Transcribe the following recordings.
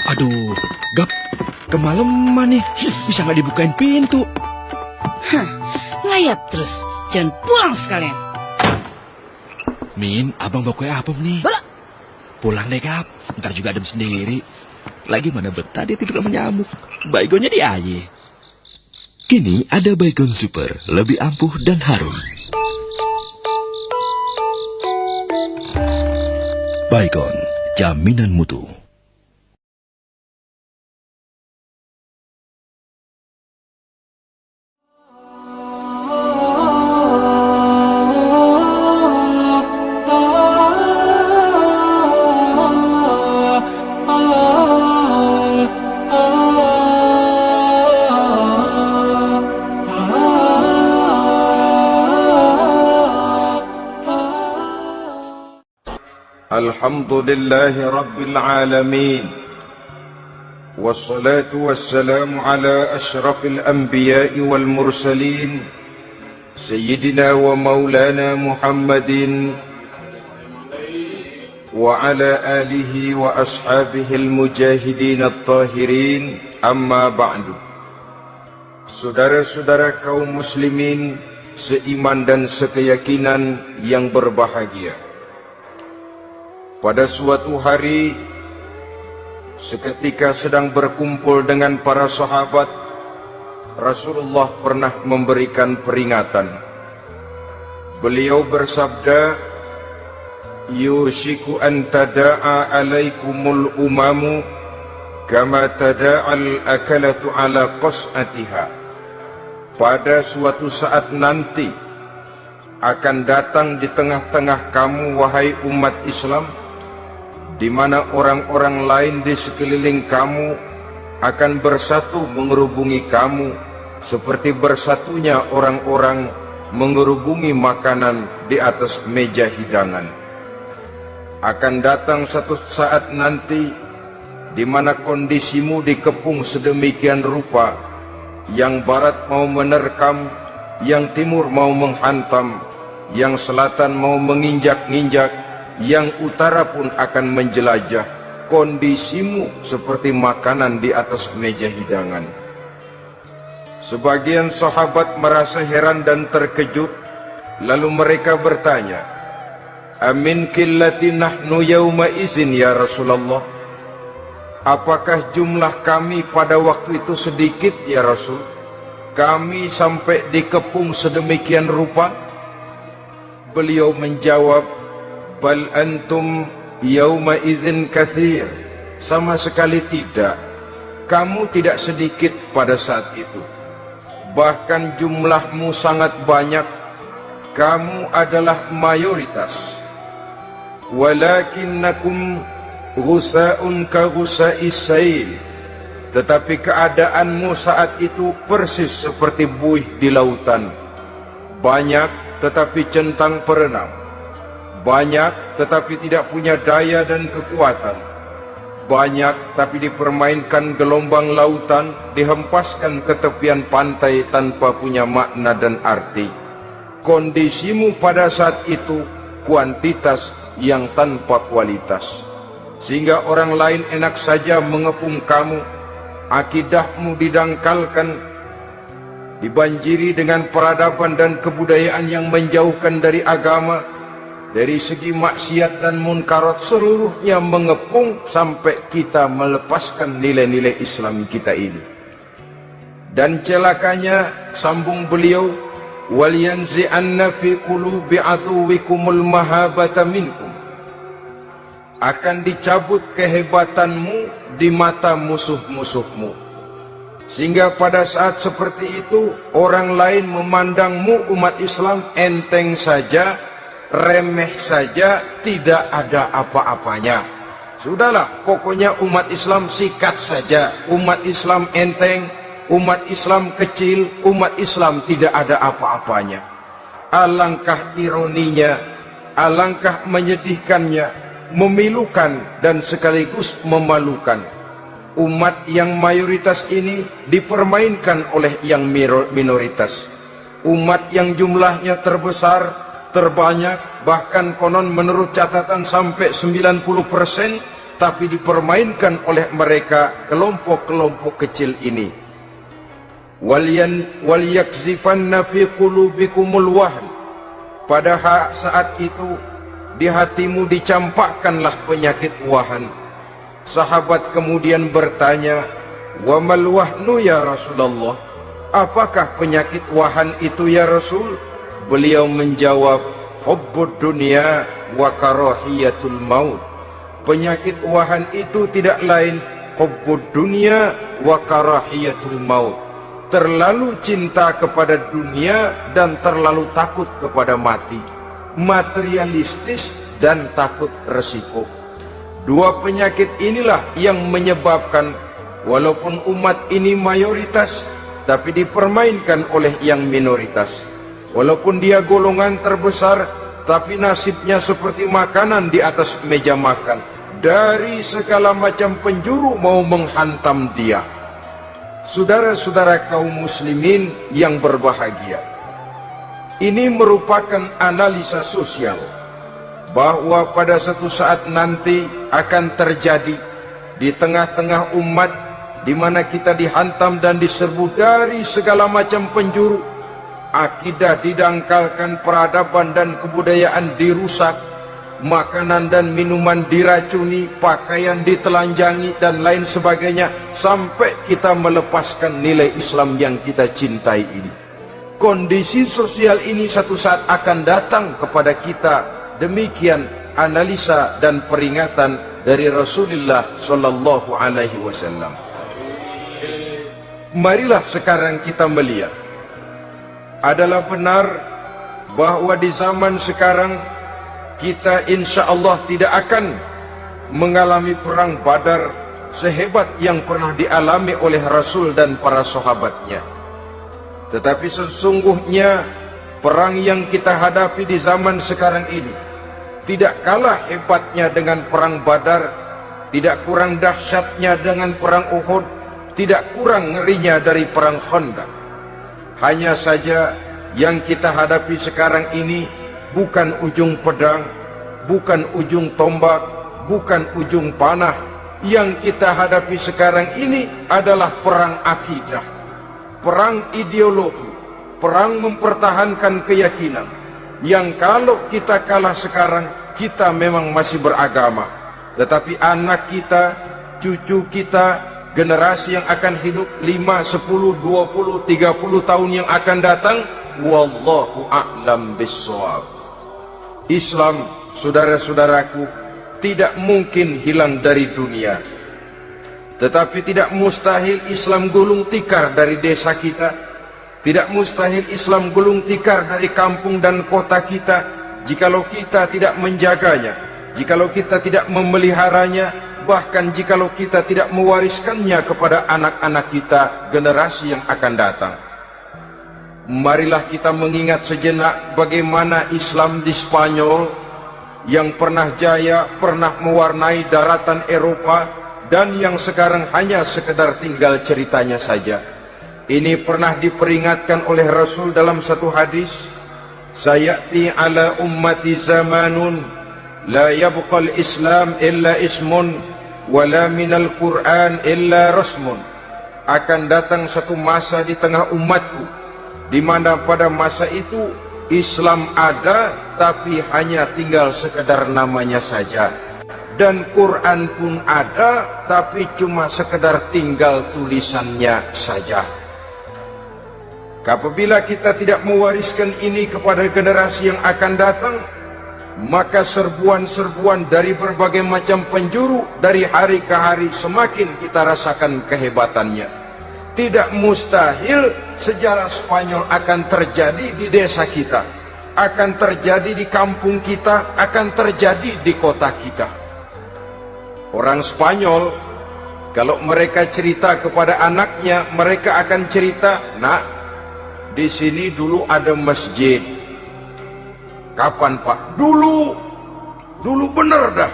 Aduh, Gap, kemalaman nih. Bisa nggak dibukain pintu? Layap terus. Jangan pulang sekalian. Min, abang bawa kue apa nih? Pulang deh, Gap. Ntar juga adem sendiri. Lagi mana betah dia tidur sama nyamuk. Baygonnya di aye. Kini ada Baygon Super, lebih ampuh dan harum. Baygon, jaminan mutu. الحمد لله رب العالمين والصلاة والسلام على أشرف الأنبياء والمرسلين سيدنا ومولانا محمد وعلى آله وأصحابه المجاهدين الطاهرين أما بعد. Saudara-saudara kaum muslimin seiman dan sekeyakinan yang berbahagia, pada suatu hari, seketika sedang berkumpul dengan para sahabat, Rasulullah pernah memberikan peringatan. Beliau bersabda, "Yushiku an tada'a alaikumul umamu kama tada'al akalatu ala qas'atiha." Pada suatu saat nanti akan datang di tengah-tengah kamu, wahai umat Islam, di mana orang-orang lain di sekeliling kamu akan bersatu mengerubungi kamu seperti bersatunya orang-orang mengerubungi makanan di atas meja hidangan. Akan datang satu saat nanti di mana kondisimu dikepung sedemikian rupa, yang barat mau menerkam, yang timur mau menghantam, yang selatan mau menginjak-injak, yang utara pun akan menjelajah. Kondisimu seperti makanan di atas meja hidangan. Sebagian sahabat merasa heran dan terkejut, lalu mereka bertanya, "Amin qillati nahnu yawma izin ya Rasulullah?" Apakah jumlah kami pada waktu itu sedikit ya Rasul? Kami sampai dikepung sedemikian rupa? Beliau menjawab, "Bal antum yauma idzin katsir." Sama sekali tidak. Kamu tidak sedikit pada saat itu. Bahkan jumlahmu sangat banyak. Kamu adalah mayoritas. Walakinnakum ghusa'un ka ghusa'is sail. Tetapi keadaanmu saat itu persis seperti buih di lautan. Banyak tetapi centang perenang. Banyak tetapi tidak punya daya dan kekuatan. Banyak tapi dipermainkan gelombang lautan, dihempaskan ke tepian pantai tanpa punya makna dan arti. Kondisimu pada saat itu kuantitas yang tanpa kualitas, sehingga orang lain enak saja mengepung kamu. Akidahmu didangkalkan, dibanjiri dengan peradaban dan kebudayaan yang menjauhkan dari agama. Dari segi maksiat dan munkarat seluruhnya mengepung sampai kita melepaskan nilai-nilai Islam kita ini. Dan celakanya, sambung beliau, "Wal yanzi'anna fi qulubi aduwikumul mahabata minkum." Akan dicabut kehebatanmu di mata musuh-musuhmu, sehingga pada saat seperti itu orang lain memandangmu umat Islam enteng saja, remeh saja, tidak ada apa-apanya. Sudahlah, pokoknya umat Islam sikat saja. Umat Islam enteng, umat Islam kecil, umat Islam tidak ada apa-apanya. Alangkah ironinya, alangkah menyedihkannya, memilukan dan sekaligus memalukan. Umat yang mayoritas ini dipermainkan oleh yang minoritas. Umat yang jumlahnya terbesar, terbanyak, bahkan konon menurut catatan sampai 90%, tapi dipermainkan oleh mereka kelompok-kelompok kecil ini. Waliyakzifanna fi qulubikumul wahn. Pada saat itu di hatimu dicampakkanlah penyakit wahan. Sahabat kemudian bertanya, "Wa mal wahnu ya Rasulullah?" Apakah penyakit wahan itu ya Rasul? Beliau menjawab, "Hubbud dunya wa karahiyatul maut." Penyakit wahan itu tidak lain hubbud dunya wa karahiyatul maut. Terlalu cinta kepada dunia dan terlalu takut kepada mati. Materialistis dan takut resiko. Dua penyakit inilah yang menyebabkan walaupun umat ini mayoritas, tapi dipermainkan oleh yang minoritas. Walaupun dia golongan terbesar, tapi nasibnya seperti makanan di atas meja makan. Dari segala macam penjuru mau menghantam dia. Saudara-saudara kaum muslimin yang berbahagia, ini merupakan analisa sosial bahwa pada suatu saat nanti akan terjadi di tengah-tengah umat di mana kita dihantam dan diserbu dari segala macam penjuru. Akidah didangkalkan, peradaban dan kebudayaan dirusak, makanan dan minuman diracuni, pakaian ditelanjangi dan lain sebagainya, sampai kita melepaskan nilai Islam yang kita cintai ini. Kondisi sosial ini satu saat akan datang kepada kita. Demikian analisa dan peringatan dari Rasulullah sallallahu alaihi wasallam. Marilah sekarang kita melihat, adalah benar bahwa di zaman sekarang kita insya Allah tidak akan mengalami perang Badar sehebat yang pernah dialami oleh Rasul dan para sahabatnya. Tetapi sesungguhnya perang yang kita hadapi di zaman sekarang ini tidak kalah hebatnya dengan perang Badar, tidak kurang dahsyatnya dengan perang Uhud, tidak kurang ngerinya dari perang Khandaq. Hanya saja yang kita hadapi sekarang ini bukan ujung pedang, bukan ujung tombak, bukan ujung panah. Yang kita hadapi sekarang ini adalah perang akidah, perang ideologi, perang mempertahankan keyakinan. Yang kalau kita kalah sekarang, kita memang masih beragama. Tetapi anak kita, cucu kita, generasi yang akan hidup 5, 10, 20, 30 tahun yang akan datang, wallahu a'lam bissawab. Islam, saudara-saudaraku, tidak mungkin hilang dari dunia. Tetapi tidak mustahil Islam gulung tikar dari desa kita. Tidak mustahil Islam gulung tikar dari kampung dan kota kita, jikalau kita tidak menjaganya, jikalau kita tidak memeliharanya, bahkan jikalau kita tidak mewariskannya kepada anak-anak kita, generasi yang akan datang. Marilah kita mengingat sejenak bagaimana Islam di Spanyol yang pernah jaya, pernah mewarnai daratan Eropa, dan yang sekarang hanya sekedar tinggal ceritanya saja. Ini pernah diperingatkan oleh Rasul dalam satu hadis, "Sayati ala ummati zamanun la yabqal Islam illa ismun wala minal Quran illa rasmun." Akan datang satu masa di tengah umatku di mana pada masa itu Islam ada tapi hanya tinggal sekedar namanya saja, dan Quran pun ada tapi cuma sekedar tinggal tulisannya saja. Apabila kita tidak mewariskan ini kepada generasi yang akan datang, maka serbuan-serbuan dari berbagai macam penjuru dari hari ke hari semakin kita rasakan kehebatannya. Tidak mustahil sejarah Spanyol akan terjadi di desa kita, akan terjadi di kampung kita, akan terjadi di kota kita. Orang Spanyol, kalau mereka cerita kepada anaknya, mereka akan cerita, "Nak, di sini dulu ada masjid." "Kapan, Pak?" Dulu bener dah.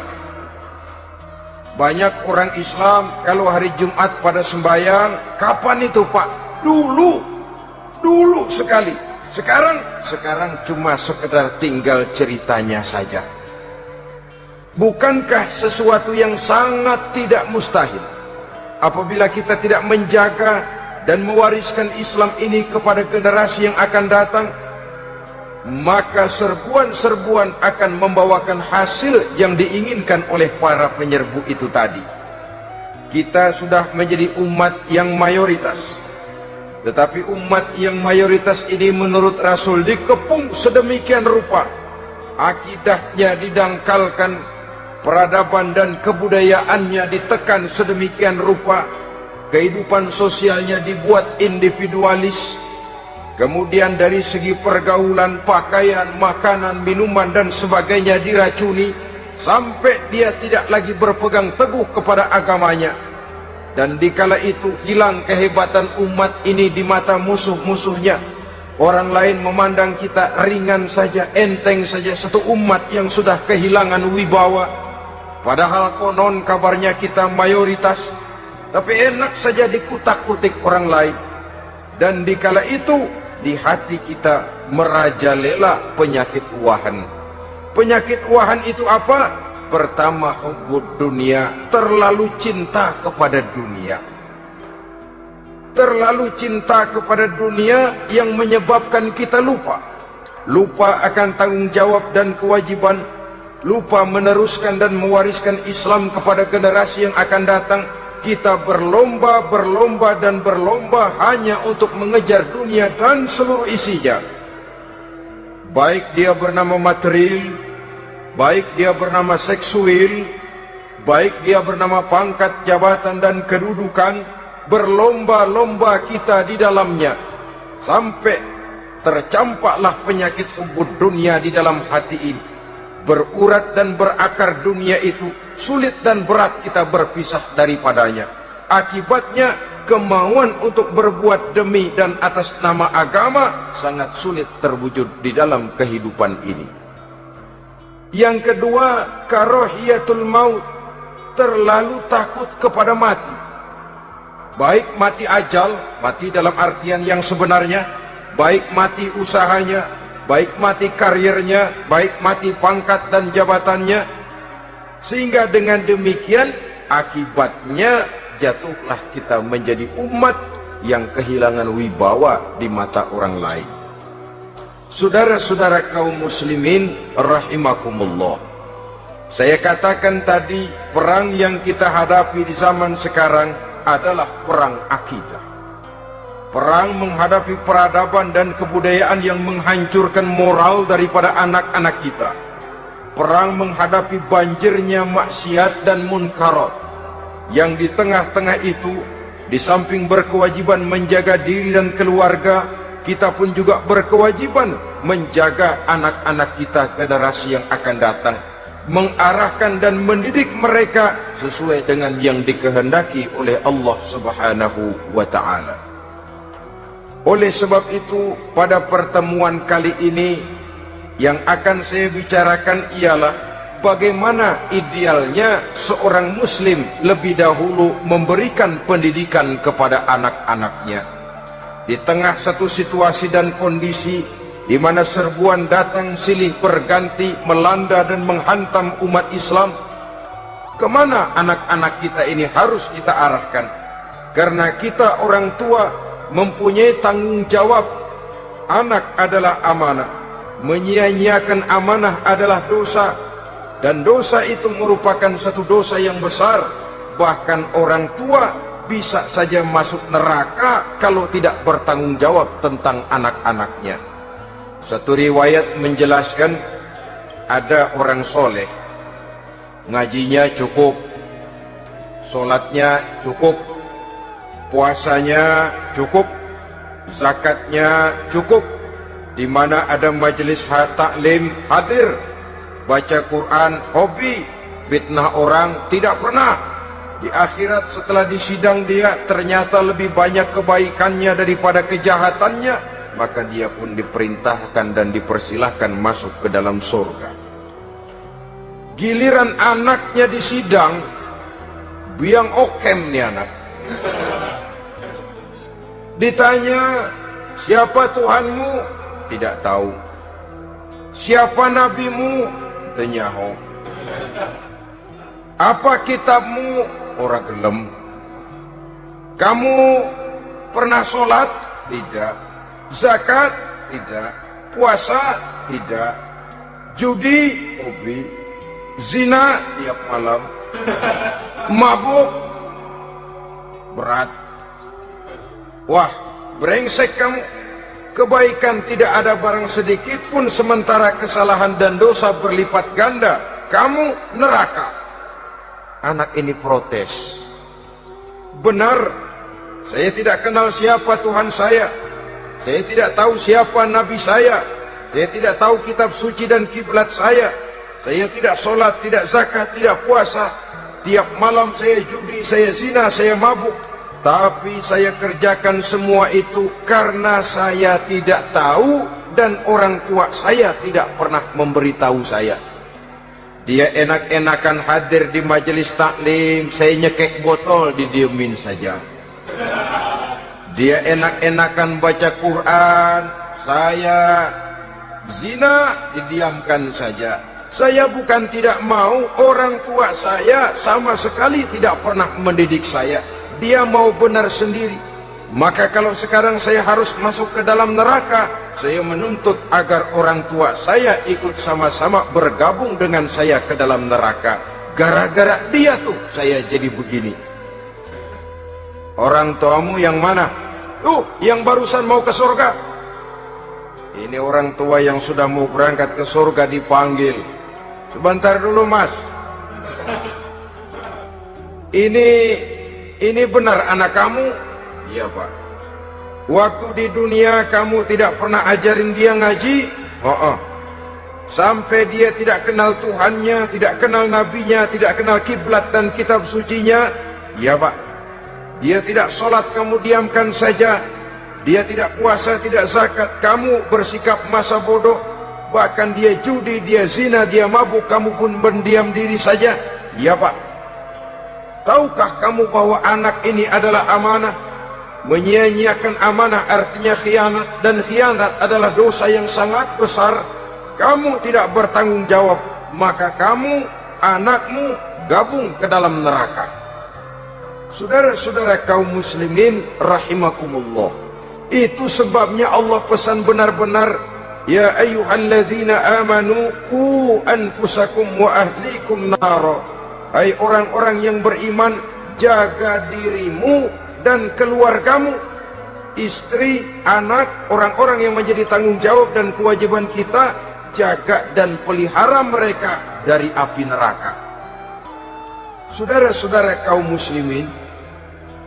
Banyak orang Islam kalau hari Jumat pada sembahyang, "Kapan itu, Pak?" Dulu sekali. Sekarang cuma sekedar tinggal ceritanya saja. Bukankah sesuatu yang sangat tidak mustahil apabila kita tidak menjaga dan mewariskan Islam ini kepada generasi yang akan datang, maka serbuan-serbuan akan membawakan hasil yang diinginkan oleh para penyerbu itu tadi. Kita sudah menjadi umat yang mayoritas, tetapi umat yang mayoritas ini menurut Rasul dikepung sedemikian rupa, akidahnya didangkalkan, peradaban dan kebudayaannya ditekan sedemikian rupa, kehidupan sosialnya dibuat individualis, kemudian dari segi pergaulan, pakaian, makanan, minuman dan sebagainya diracuni, sampai dia tidak lagi berpegang teguh kepada agamanya. Dan dikala itu hilang kehebatan umat ini di mata musuh-musuhnya. Orang lain memandang kita ringan saja, enteng saja, satu umat yang sudah kehilangan wibawa. Padahal konon kabarnya kita mayoritas, tapi enak saja dikutak-kutik orang lain. Dan dikala itu di hati kita merajalela penyakit wahan. Penyakit wahan itu apa? Pertama, hubbud dunia, terlalu cinta kepada dunia. Terlalu cinta kepada dunia yang menyebabkan kita lupa akan tanggung jawab dan kewajiban, lupa meneruskan dan mewariskan Islam kepada generasi yang akan datang. Kita berlomba dan berlomba hanya untuk mengejar dunia dan seluruh isinya, baik dia bernama material, baik dia bernama seksual, baik dia bernama pangkat, jabatan dan kedudukan. Berlomba-lomba kita di dalamnya, sampai tercampaklah penyakit hubbud dunia di dalam hati ini. Berurat dan berakar dunia itu, sulit dan berat kita berpisah daripadanya. Akibatnya kemauan untuk berbuat demi dan atas nama agama sangat sulit terwujud di dalam kehidupan ini. Yang kedua, karahiyatul maut, terlalu takut kepada mati. Baik mati ajal, mati dalam artian yang sebenarnya, baik mati usahanya, baik mati karirnya, baik mati pangkat dan jabatannya. Sehingga dengan demikian akibatnya jatuhlah kita menjadi umat yang kehilangan wibawa di mata orang lain. Saudara-saudara kaum muslimin rahimakumullah, saya katakan tadi, perang yang kita hadapi di zaman sekarang adalah perang akidah. Perang menghadapi peradaban dan kebudayaan yang menghancurkan moral daripada anak-anak kita. Perang menghadapi banjirnya maksiat dan munkarat, yang di tengah-tengah itu, di samping berkewajiban menjaga diri dan keluarga, kita pun juga berkewajiban menjaga anak-anak kita, generasi yang akan datang, mengarahkan dan mendidik mereka sesuai dengan yang dikehendaki oleh Allah Subhanahu wa ta'ala. Oleh sebab itu, pada pertemuan kali ini yang akan saya bicarakan ialah bagaimana idealnya seorang muslim lebih dahulu memberikan pendidikan kepada anak-anaknya. Di tengah satu situasi dan kondisi di mana serbuan datang silih berganti melanda dan menghantam umat Islam, kemana anak-anak kita ini harus kita arahkan? Karena kita orang tua mempunyai tanggung jawab. Anak adalah amanah, menyia-nyiakan amanah adalah dosa, dan dosa itu merupakan satu dosa yang besar. Bahkan orang tua bisa saja masuk neraka kalau tidak bertanggung jawab tentang anak-anaknya. Satu riwayat menjelaskan, ada orang soleh, ngajinya cukup, solatnya cukup, puasanya cukup, zakatnya cukup, di mana ada majelis taklim hadir, baca Quran hobi, fitnah orang tidak pernah. Di akhirat setelah disidang dia ternyata lebih banyak kebaikannya daripada kejahatannya, maka dia pun diperintahkan dan dipersilahkan masuk ke dalam surga. Giliran anaknya disidang, biang okem nih anak. Ditanya, siapa Tuhanmu? Tidak tahu. Siapa nabimu? Tenyaho. Apa kitabmu? Ora gelem. Kamu pernah sholat? Tidak. Zakat? Tidak. Puasa? Tidak. Judi? Hobi. Zina? Tiap malam. Mabuk? Berat. Wah, brengsek kamu. Kebaikan tidak ada barang sedikit pun, sementara kesalahan dan dosa berlipat ganda. Kamu neraka. Anak ini protes. Benar, saya tidak kenal siapa Tuhan saya. Saya tidak tahu siapa Nabi saya. Saya tidak tahu kitab suci dan kiblat saya. Saya tidak sholat, tidak zakat, tidak puasa. Tiap malam saya judi, saya zina, saya mabuk. Tapi saya kerjakan semua itu karena saya tidak tahu dan orang tua saya tidak pernah memberitahu saya. Dia enak-enakan hadir di majelis taklim, saya nyekek botol, didiemin saja. Dia enak-enakan baca Quran, saya zina, didiamkan saja. Saya bukan tidak mau, orang tua saya sama sekali tidak pernah mendidik saya. Dia mau benar sendiri. Maka kalau sekarang saya harus masuk ke dalam neraka, saya menuntut agar orang tua saya ikut sama-sama bergabung dengan saya ke dalam neraka. Gara-gara dia tuh saya jadi begini. Orang tuamu yang mana? Tuh, yang barusan mau ke surga. Ini orang tua yang sudah mau berangkat ke surga dipanggil. Sebentar dulu, Mas. Ini benar anak kamu? Iya, Pak. Waktu di dunia kamu tidak pernah ajarin dia ngaji? Sampai dia tidak kenal Tuhannya, tidak kenal nabinya, tidak kenal kiblat dan kitab sucinya? Iya, Pak. Dia tidak sholat, kamu diamkan saja. Dia tidak puasa, tidak zakat, kamu bersikap masa bodoh. Bahkan dia judi, dia zina, dia mabuk, kamu pun berdiam diri saja. Iya, Pak. Tahukah kamu bahwa anak ini adalah amanah? Menyia-nyiakan amanah artinya khianat, dan khianat adalah dosa yang sangat besar. Kamu tidak bertanggung jawab, maka kamu, anakmu gabung ke dalam neraka. Saudara-saudara kaum muslimin rahimakumullah, itu sebabnya Allah pesan benar-benar, ya ayyuhalladzina amanu qu anfusakum wa ahlikum nara. Hai orang-orang yang beriman, jaga dirimu dan keluargamu, istri, anak, orang-orang yang menjadi tanggung jawab dan kewajiban kita, jaga dan pelihara mereka dari api neraka. Saudara-saudara kaum muslimin,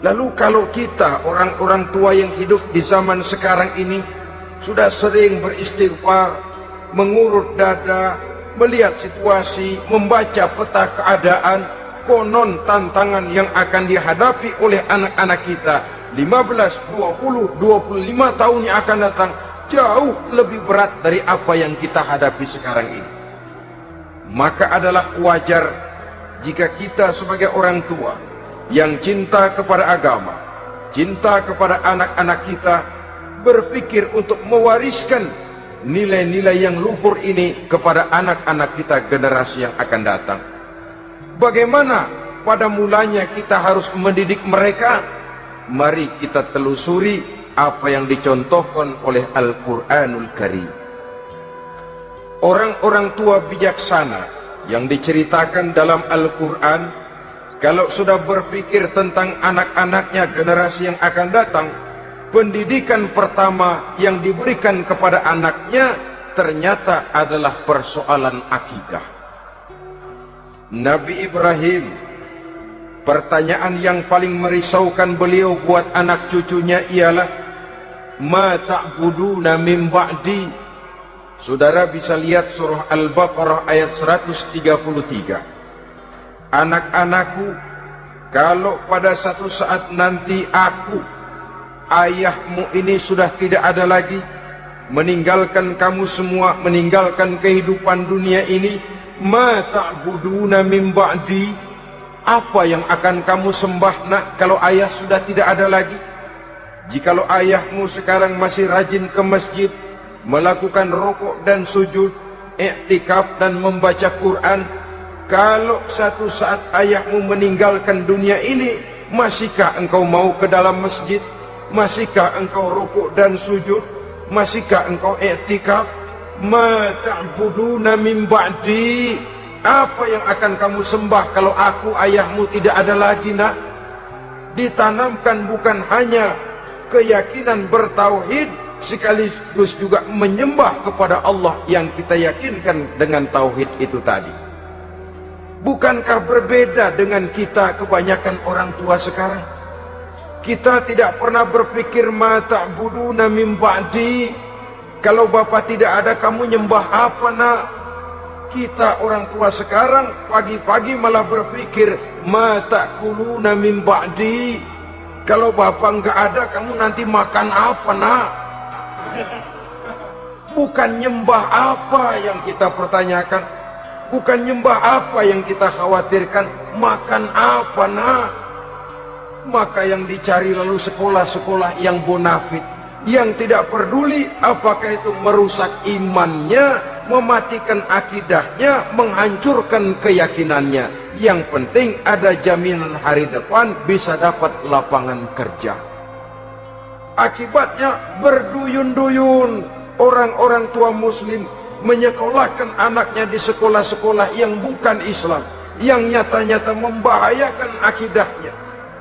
lalu kalau kita orang-orang tua yang hidup di zaman sekarang ini sudah sering beristighfar, mengurut dada, melihat situasi, membaca peta keadaan, konon tantangan yang akan dihadapi oleh anak-anak kita 15, 20, 25 tahun yang akan datang jauh lebih berat dari apa yang kita hadapi sekarang ini. Maka adalah wajar jika kita sebagai orang tua yang cinta kepada agama, cinta kepada anak-anak kita, berpikir untuk mewariskan nilai-nilai yang luhur ini kepada anak-anak kita generasi yang akan datang. Bagaimana pada mulanya kita harus mendidik mereka? Mari kita telusuri apa yang dicontohkan oleh Al-Quranul Karim. Orang-orang tua bijaksana yang diceritakan dalam Al-Quran, kalau sudah berpikir tentang anak-anaknya generasi yang akan datang, pendidikan pertama yang diberikan kepada anaknya ternyata adalah persoalan akidah. Nabi Ibrahim, pertanyaan yang paling merisaukan beliau buat anak cucunya ialah, ma ta'buduna min ba'di. Saudara bisa lihat surah Al-Baqarah ayat 133. Anak-anakku, kalau pada satu saat nanti aku, ayahmu ini sudah tidak ada lagi, meninggalkan kamu semua, meninggalkan kehidupan dunia ini, ma ta'buduna min ba'di, apa yang akan kamu sembah nak kalau ayah sudah tidak ada lagi? Jikalau ayahmu sekarang masih rajin ke masjid, melakukan rukuk dan sujud, iktikaf dan membaca Quran, kalau satu saat ayahmu meninggalkan dunia ini, masihkah engkau mau ke dalam masjid? Masihkah engkau rukuk dan sujud? Masihkah engkau i'tikaf? Ma ta'buduna min ba'di? Apa yang akan kamu sembah kalau aku ayahmu tidak ada lagi, nak? Ditanamkan bukan hanya keyakinan bertauhid, sekaligus juga menyembah kepada Allah yang kita yakinkan dengan tauhid itu tadi. Bukankah berbeda dengan kita kebanyakan orang tua sekarang? Kita tidak pernah berpikir ma ta'buduna min ba'di. Kalau bapak tidak ada, kamu nyembah apa, nak? Kita orang tua sekarang pagi-pagi malah berpikir ma ta'kuluna min ba'di. Kalau bapak enggak ada, kamu nanti makan apa, nak? Bukan nyembah apa yang kita pertanyakan, bukan nyembah apa yang kita khawatirkan, makan apa, nak? Maka yang dicari lalu sekolah-sekolah yang bonafit, yang tidak peduli apakah itu merusak imannya, mematikan akidahnya, menghancurkan keyakinannya. Yang penting ada jaminan hari depan bisa dapat lapangan kerja. Akibatnya berduyun-duyun orang-orang tua muslim menyekolahkan anaknya di sekolah-sekolah yang bukan Islam, yang nyata-nyata membahayakan akidahnya,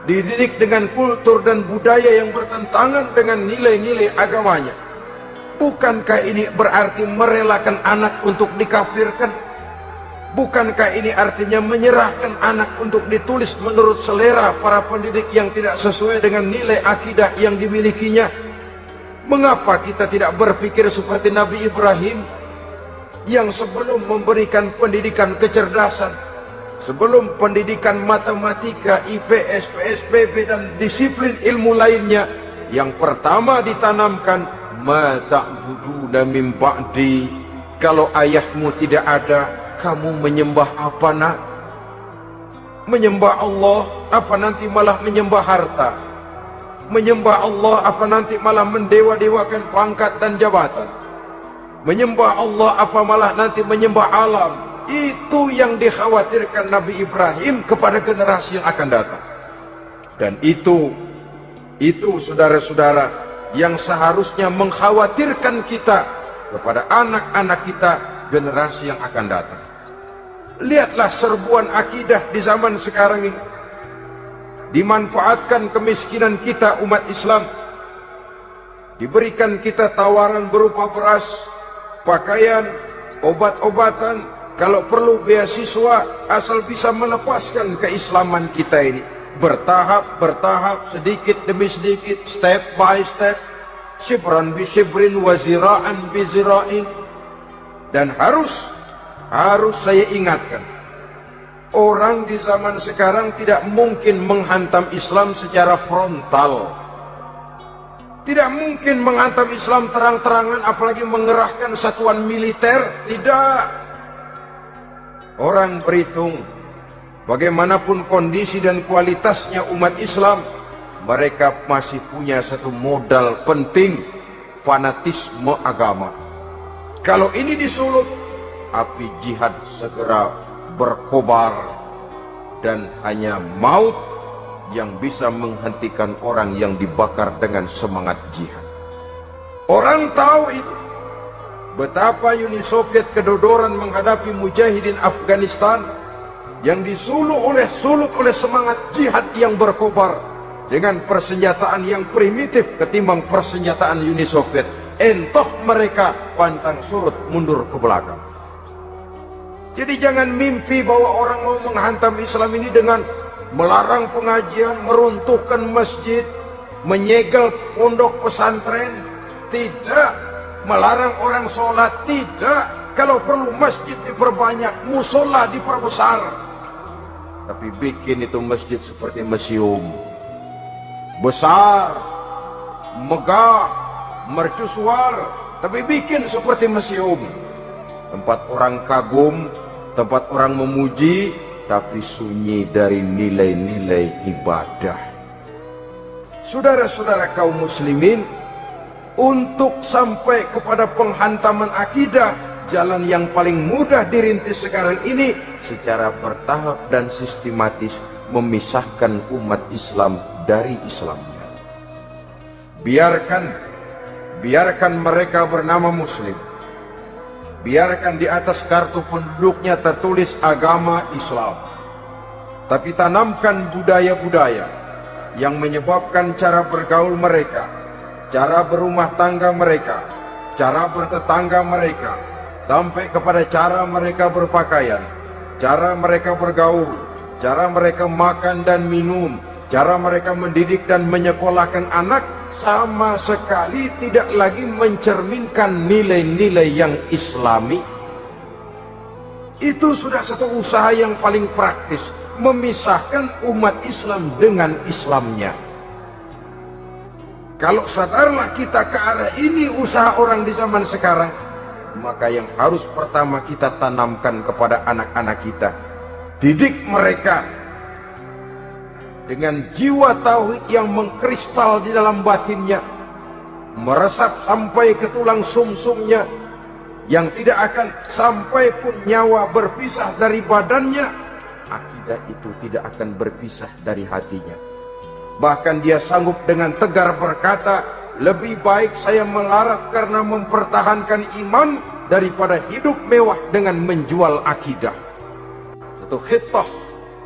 dididik dengan kultur dan budaya yang bertentangan dengan nilai-nilai agamanya. Bukankah ini berarti merelakan anak untuk dikafirkan? Bukankah ini artinya menyerahkan anak untuk ditulis menurut selera para pendidik yang tidak sesuai dengan nilai akidah yang dimilikinya? Mengapa kita tidak berpikir seperti Nabi Ibrahim, yang sebelum memberikan pendidikan kecerdasan, sebelum pendidikan matematika, IPS, PSBB dan disiplin ilmu lainnya, yang pertama ditanamkan ma ta'buduna min ba'di. Kalau ayahmu tidak ada, kamu menyembah apa, nak? Menyembah Allah apa nanti malah menyembah harta? Menyembah Allah apa nanti malah mendewa-dewakan pangkat dan jabatan? Menyembah Allah apa malah nanti menyembah alam? Itu yang dikhawatirkan Nabi Ibrahim kepada generasi yang akan datang. Dan itu saudara-saudara yang seharusnya mengkhawatirkan kita kepada anak-anak kita, generasi yang akan datang. Lihatlah serbuan akidah di zaman sekarang ini. Dimanfaatkan kemiskinan kita umat Islam. Diberikan kita tawaran berupa beras, pakaian, obat-obatan, kalau perlu beasiswa, asal bisa melepaskan keislaman kita ini. Bertahap, sedikit demi sedikit, step by step, shibran bi shibrin wa zira'an bi zira'in. Dan harus saya ingatkan, orang di zaman sekarang tidak mungkin menghantam Islam secara frontal. Tidak mungkin menghantam Islam terang-terangan, apalagi mengerahkan satuan militer. Tidak. Orang berhitung bagaimanapun kondisi dan kualitasnya umat Islam, mereka masih punya satu modal penting, fanatisme agama. Kalau ini disulut, api jihad segera berkobar, dan hanya maut yang bisa menghentikan orang yang dibakar dengan semangat jihad. Orang tahu itu. Betapa Uni Soviet kedodoran menghadapi mujahidin Afghanistan yang disulut oleh semangat jihad yang berkobar dengan persenjataan yang primitif ketimbang persenjataan Uni Soviet. Entah mereka pantang surut mundur ke belakang. Jadi jangan mimpi bahwa orang mau menghantam Islam ini dengan melarang pengajian, meruntuhkan masjid, menyegel pondok pesantren. Tidak. Melarang orang sholat. Tidak. Kalau perlu masjid diperbanyak, musola diperbesar. Tapi bikin itu masjid seperti museum. Besar, megah, mercusuar, tapi bikin seperti museum. Tempat orang kagum, tempat orang memuji, tapi sunyi dari nilai-nilai ibadah. Saudara-saudara kaum muslimin, untuk sampai kepada penghantaman akidah jalan yang paling mudah dirintis sekarang ini secara bertahap dan sistematis memisahkan umat Islam dari Islamnya. Biarkan mereka bernama Muslim. Biarkan di atas kartu penduduknya tertulis agama Islam. Tapi tanamkan budaya-budaya yang menyebabkan cara bergaul mereka, cara berumah tangga mereka, cara bertetangga mereka, sampai kepada cara mereka berpakaian, cara mereka bergaul, cara mereka makan dan minum, cara mereka mendidik dan menyekolahkan anak, sama sekali tidak lagi mencerminkan nilai-nilai yang Islami. Itu sudah satu usaha yang paling praktis, memisahkan umat Islam dengan Islamnya. Kalau sadarlah kita ke arah ini usaha orang di zaman sekarang, maka yang harus pertama kita tanamkan kepada anak-anak kita, didik mereka dengan jiwa tauhid yang mengkristal di dalam batinnya, meresap sampai ke tulang sumsumnya, yang tidak akan sampai pun nyawa berpisah dari badannya, akidah itu tidak akan berpisah dari hatinya. Bahkan dia sanggup dengan tegar berkata, lebih baik saya melarat karena mempertahankan iman daripada hidup mewah dengan menjual akidah. Satu khitah,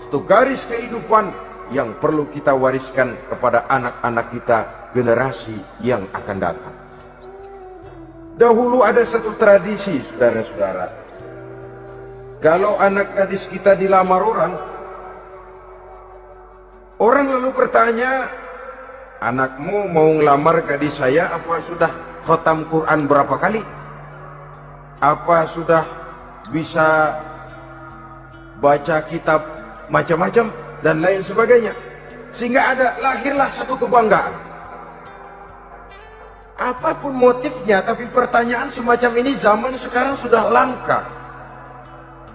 satu garis kehidupan yang perlu kita wariskan kepada anak-anak kita, generasi yang akan datang. Dahulu ada satu tradisi, saudara-saudara. Kalau anak gadis kita dilamar orang lalu bertanya, anakmu mau ngelamar gadis saya, apa sudah khatam Quran berapa kali? Apa sudah bisa baca kitab macam-macam dan lain sebagainya? Sehingga lahirlah satu kebanggaan. Apapun motifnya, tapi pertanyaan semacam ini zaman sekarang sudah langka.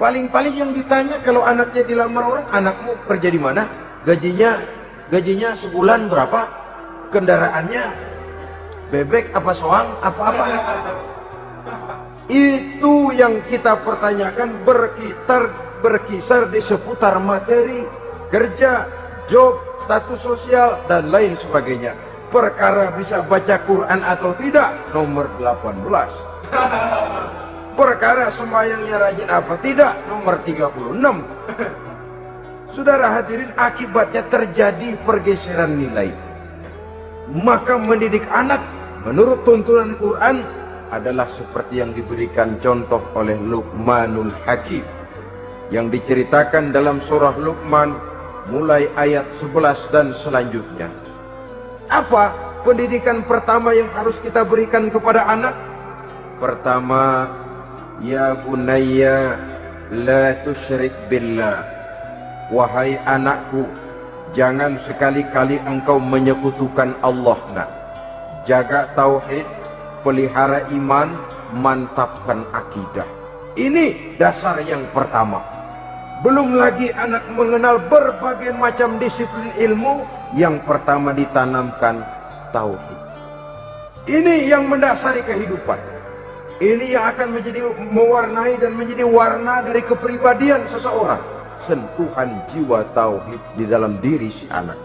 Paling-paling yang ditanya kalau anaknya dilamar orang, anakmu kerja di mana? Gajinya sebulan berapa? Kendaraannya bebek apa soang apa-apa? Itu yang kita pertanyakan, berkisar di seputar materi, kerja, job, status sosial dan lain sebagainya. Perkara bisa baca Quran atau tidak, nomor 18. Perkara sembahyangnya rajin apa tidak, nomor 36. Saudara hadirin, akibatnya terjadi pergeseran nilai. Maka mendidik anak menurut tuntunan Quran adalah seperti yang diberikan contoh oleh Luqmanul Hakim, yang diceritakan dalam surah Luqman mulai ayat 11 dan selanjutnya. Apa pendidikan pertama yang harus kita berikan kepada anak? Pertama, ya bunayya la tusyrik billah. Wahai anakku, jangan sekali-kali engkau menyekutukan Allah. Nak, jaga tauhid, pelihara iman, mantapkan akidah. Ini dasar yang pertama. Belum lagi anak mengenal berbagai macam disiplin ilmu, yang pertama ditanamkan tauhid. Ini yang mendasari kehidupan. Ini yang akan mewarnai dan menjadi warna dari kepribadian seseorang. Sentuhan jiwa tauhid di dalam diri si anak.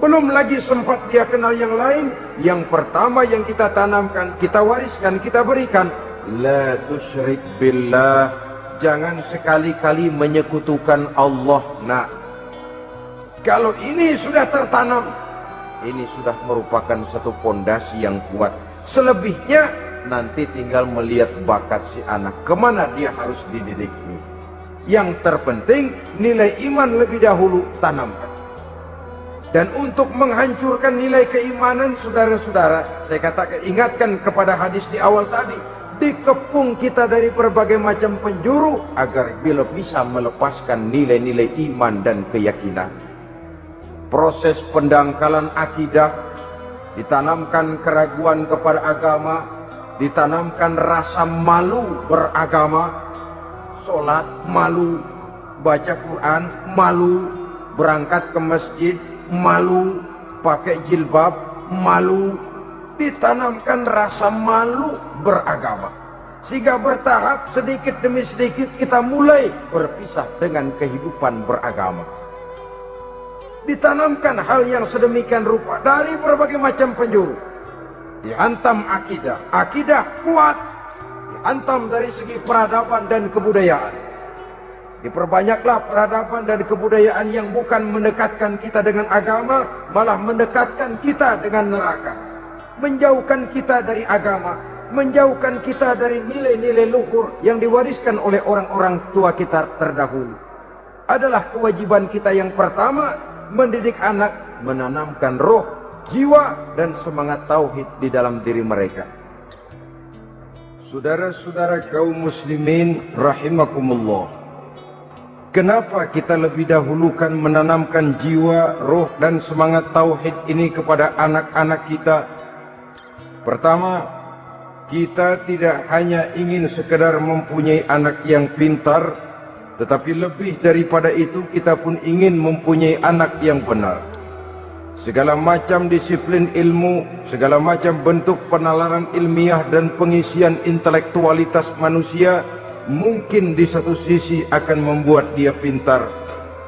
Belum lagi sempat dia kenal yang lain. Yang pertama yang kita tanamkan, kita wariskan, kita berikan, la tusyrik billah. Jangan sekali-kali menyekutukan Allah. Nah, kalau ini sudah tertanam, ini sudah merupakan satu pondasi yang kuat. Selebihnya nanti tinggal melihat bakat si anak, kemana dia harus dididik. Yang terpenting nilai iman lebih dahulu tanamkan. Dan untuk menghancurkan nilai keimanan, saudara-saudara, saya katakan, ingatkan kepada hadis di awal tadi, dikepung kita dari berbagai macam penjuru agar bila bisa melepaskan nilai-nilai iman dan keyakinan. Proses pendangkalan akidah, ditanamkan keraguan kepada agama, ditanamkan rasa malu beragama, sholat malu, baca Quran malu, berangkat ke masjid malu, pakai jilbab malu. Ditanamkan rasa malu beragama. Sehingga bertahap sedikit demi sedikit kita mulai berpisah dengan kehidupan beragama. Ditanamkan hal yang sedemikian rupa dari berbagai macam penjuru. Dihantam akidah, akidah kuat. Dihantam dari segi peradaban dan kebudayaan. Diperbanyaklah peradaban dan kebudayaan yang bukan mendekatkan kita dengan agama, malah mendekatkan kita dengan neraka. Menjauhkan kita dari agama, menjauhkan kita dari nilai-nilai luhur yang diwariskan oleh orang-orang tua kita terdahulu. Adalah kewajiban kita yang pertama, mendidik anak, menanamkan roh, jiwa, dan semangat tauhid di dalam diri mereka. Saudara-saudara kaum muslimin rahimakumullah. Kenapa kita lebih dahulukan menanamkan jiwa, roh, dan semangat tauhid ini kepada anak-anak kita? Pertama, kita tidak hanya ingin sekedar mempunyai anak yang pintar, tetapi lebih daripada itu kita pun ingin mempunyai anak yang benar. Segala macam disiplin ilmu, segala macam bentuk penalaran ilmiah dan pengisian intelektualitas manusia mungkin di satu sisi akan membuat dia pintar,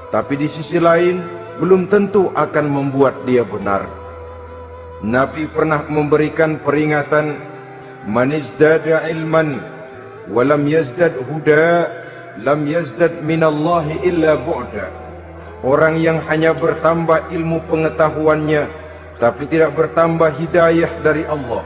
tapi di sisi lain belum tentu akan membuat dia benar. Nabi pernah memberikan peringatan, man izdada ilman wa lam yazdad huda lam yazdad minallahi illa bu'da. Orang yang hanya bertambah ilmu pengetahuannya tapi tidak bertambah hidayah dari Allah,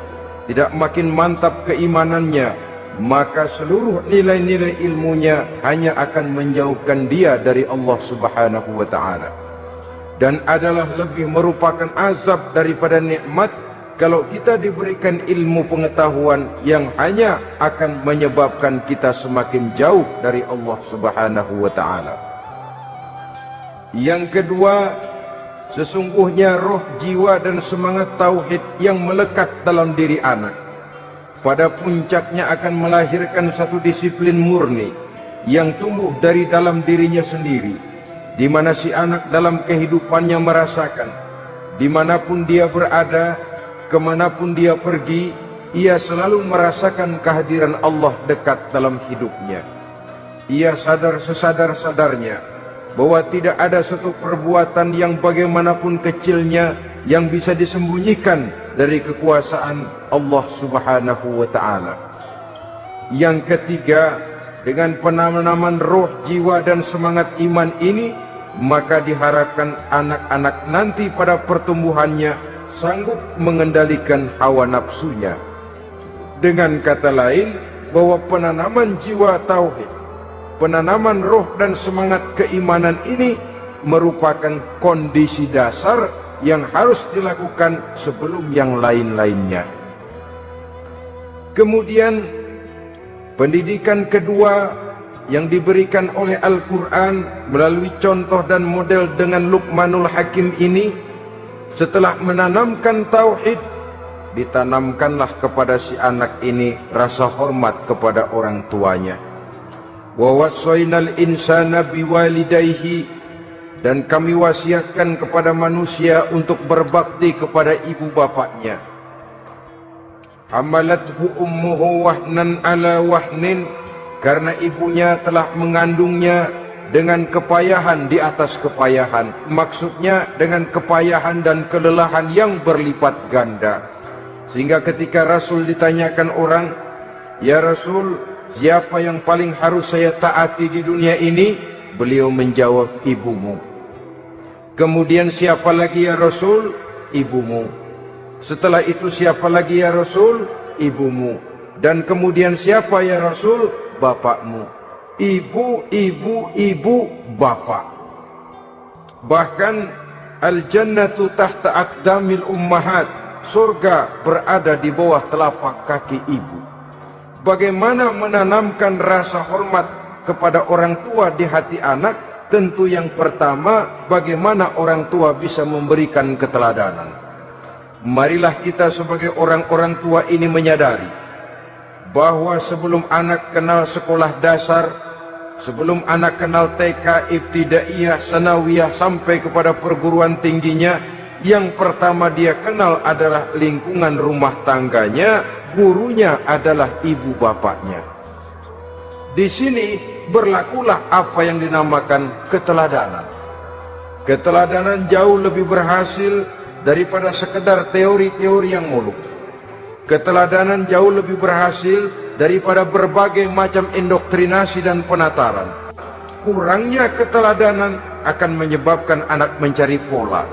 tidak makin mantap keimanannya, maka seluruh nilai-nilai ilmunya hanya akan menjauhkan dia dari Allah Subhanahu wa ta'ala. Dan adalah lebih merupakan azab daripada nikmat kalau kita diberikan ilmu pengetahuan yang hanya akan menyebabkan kita semakin jauh dari Allah Subhanahu wa ta'ala. Yang kedua, sesungguhnya roh, jiwa, dan semangat tauhid yang melekat dalam diri anak pada puncaknya akan melahirkan satu disiplin murni yang tumbuh dari dalam dirinya sendiri, di mana si anak dalam kehidupannya merasakan dimanapun dia berada, kemanapun dia pergi, ia selalu merasakan kehadiran Allah dekat dalam hidupnya. Ia sadar sesadar-sadarnya bahwa tidak ada satu perbuatan yang bagaimanapun kecilnya yang bisa disembunyikan dari kekuasaan Allah Subhanahu wa ta'ala. Yang ketiga, dengan penanaman roh, jiwa, dan semangat iman ini, maka diharapkan anak-anak nanti pada pertumbuhannya sanggup mengendalikan hawa nafsunya. Dengan kata lain, bahwa penanaman jiwa tauhid, penanaman roh dan semangat keimanan ini merupakan kondisi dasar yang harus dilakukan sebelum yang lain-lainnya. Kemudian pendidikan kedua yang diberikan oleh Al-Quran melalui contoh dan model dengan Luqmanul Hakim ini, setelah menanamkan tauhid, ditanamkanlah kepada si anak ini rasa hormat kepada orang tuanya. Wa wassaynal insana biwalidayhi, dan kami wasiatkan kepada manusia untuk berbakti kepada ibu bapaknya. Hamalathu ummuhu wahnan ala wahnin, karena ibunya telah mengandungnya dengan kepayahan di atas kepayahan. Maksudnya dengan kepayahan dan kelelahan yang berlipat ganda. Sehingga ketika Rasul ditanyakan orang, "Ya Rasul, siapa yang paling harus saya taati di dunia ini?" Beliau menjawab, "Ibumu." Kemudian, "Siapa lagi ya Rasul?" "Ibumu." Setelah itu, "Siapa lagi ya Rasul?" "Ibumu." Dan kemudian, "Siapa ya Rasul?" "Bapakmu." Ibu, ibu, ibu, bapak. Bahkan al-jannatu tahta aqdamil ummahat, surga berada di bawah telapak kaki ibu. Bagaimana menanamkan rasa hormat kepada orang tua di hati anak? Tentu yang pertama, bagaimana orang tua bisa memberikan keteladanan. Marilah kita sebagai orang-orang tua ini menyadari bahwa sebelum anak kenal sekolah dasar, sebelum anak kenal TK, ibtidaiyah, sanawiyah, sampai kepada perguruan tingginya, yang pertama dia kenal adalah lingkungan rumah tangganya, gurunya adalah ibu bapaknya. Di sini berlakulah apa yang dinamakan keteladanan. Keteladanan jauh lebih berhasil daripada sekedar teori-teori yang muluk. Keteladanan jauh lebih berhasil daripada berbagai macam indoktrinasi dan penataran. Kurangnya keteladanan akan menyebabkan anak mencari pola.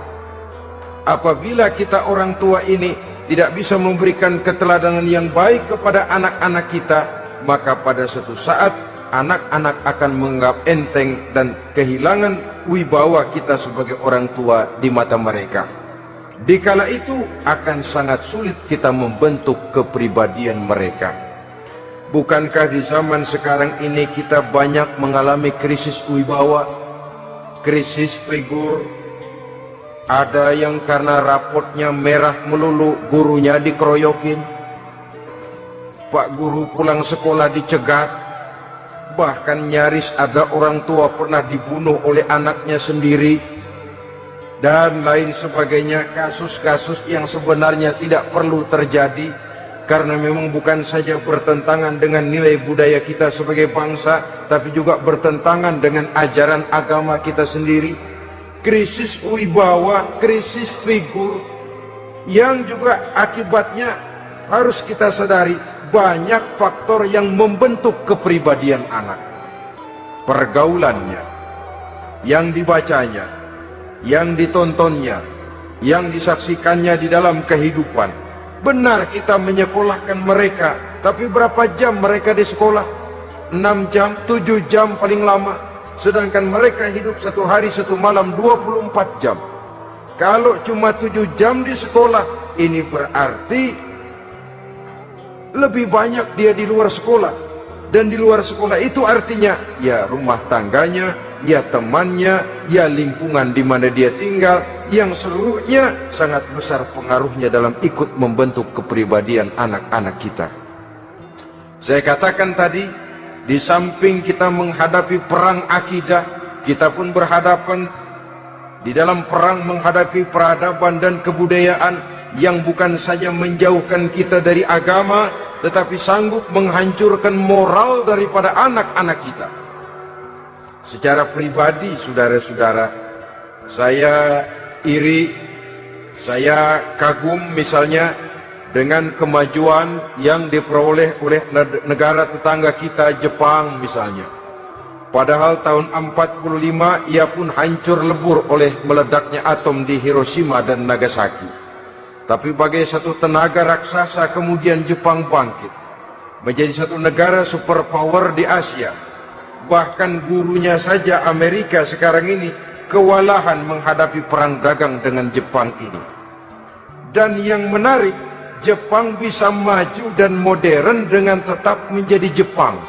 Apabila kita orang tua ini tidak bisa memberikan keteladanan yang baik kepada anak-anak kita, maka pada suatu saat anak-anak akan menganggap enteng dan kehilangan wibawa kita sebagai orang tua di mata mereka. Dikala itu akan sangat sulit kita membentuk kepribadian mereka. Bukankah di zaman sekarang ini kita banyak mengalami krisis wibawa, krisis figur? Ada yang karena rapotnya merah melulu gurunya dikeroyokin, Pak Guru pulang sekolah dicegat, bahkan nyaris ada orang tua pernah dibunuh oleh anaknya sendiri, dan lain sebagainya. Kasus-kasus yang sebenarnya tidak perlu terjadi, karena memang bukan saja bertentangan dengan nilai budaya kita sebagai bangsa, tapi juga bertentangan dengan ajaran agama kita sendiri. Krisis wibawa, krisis figur, yang juga akibatnya harus kita sadari banyak faktor yang membentuk kepribadian anak. Pergaulannya, yang dibacanya, yang ditontonnya, yang disaksikannya di dalam kehidupan. Benar kita menyekolahkan mereka, tapi berapa jam mereka di sekolah? 6 jam, 7 jam paling lama. Sedangkan mereka hidup satu hari satu malam 24 jam. Kalau cuma 7 jam di sekolah, ini berarti lebih banyak dia di luar sekolah. Dan di luar sekolah itu artinya ya rumah tangganya, ya temannya, ya lingkungan di mana dia tinggal, yang seluruhnya sangat besar pengaruhnya dalam ikut membentuk kepribadian anak-anak kita. Saya katakan tadi, di samping kita menghadapi perang akidah, kita pun berhadapan di dalam perang menghadapi peradaban dan kebudayaan yang bukan saja menjauhkan kita dari agama, tetapi sanggup menghancurkan moral daripada anak-anak kita. Secara pribadi, saudara-saudara, saya iri, saya kagum misalnya dengan kemajuan yang diperoleh oleh negara tetangga kita, Jepang misalnya. Padahal tahun 45 ia pun hancur lebur oleh meledaknya atom di Hiroshima dan Nagasaki. Tapi bagai satu tenaga raksasa kemudian Jepang bangkit menjadi satu negara superpower di Asia. Bahkan gurunya saja Amerika sekarang ini kewalahan menghadapi perang dagang dengan Jepang ini. Dan yang menarik, Jepang bisa maju dan modern dengan tetap menjadi Jepang,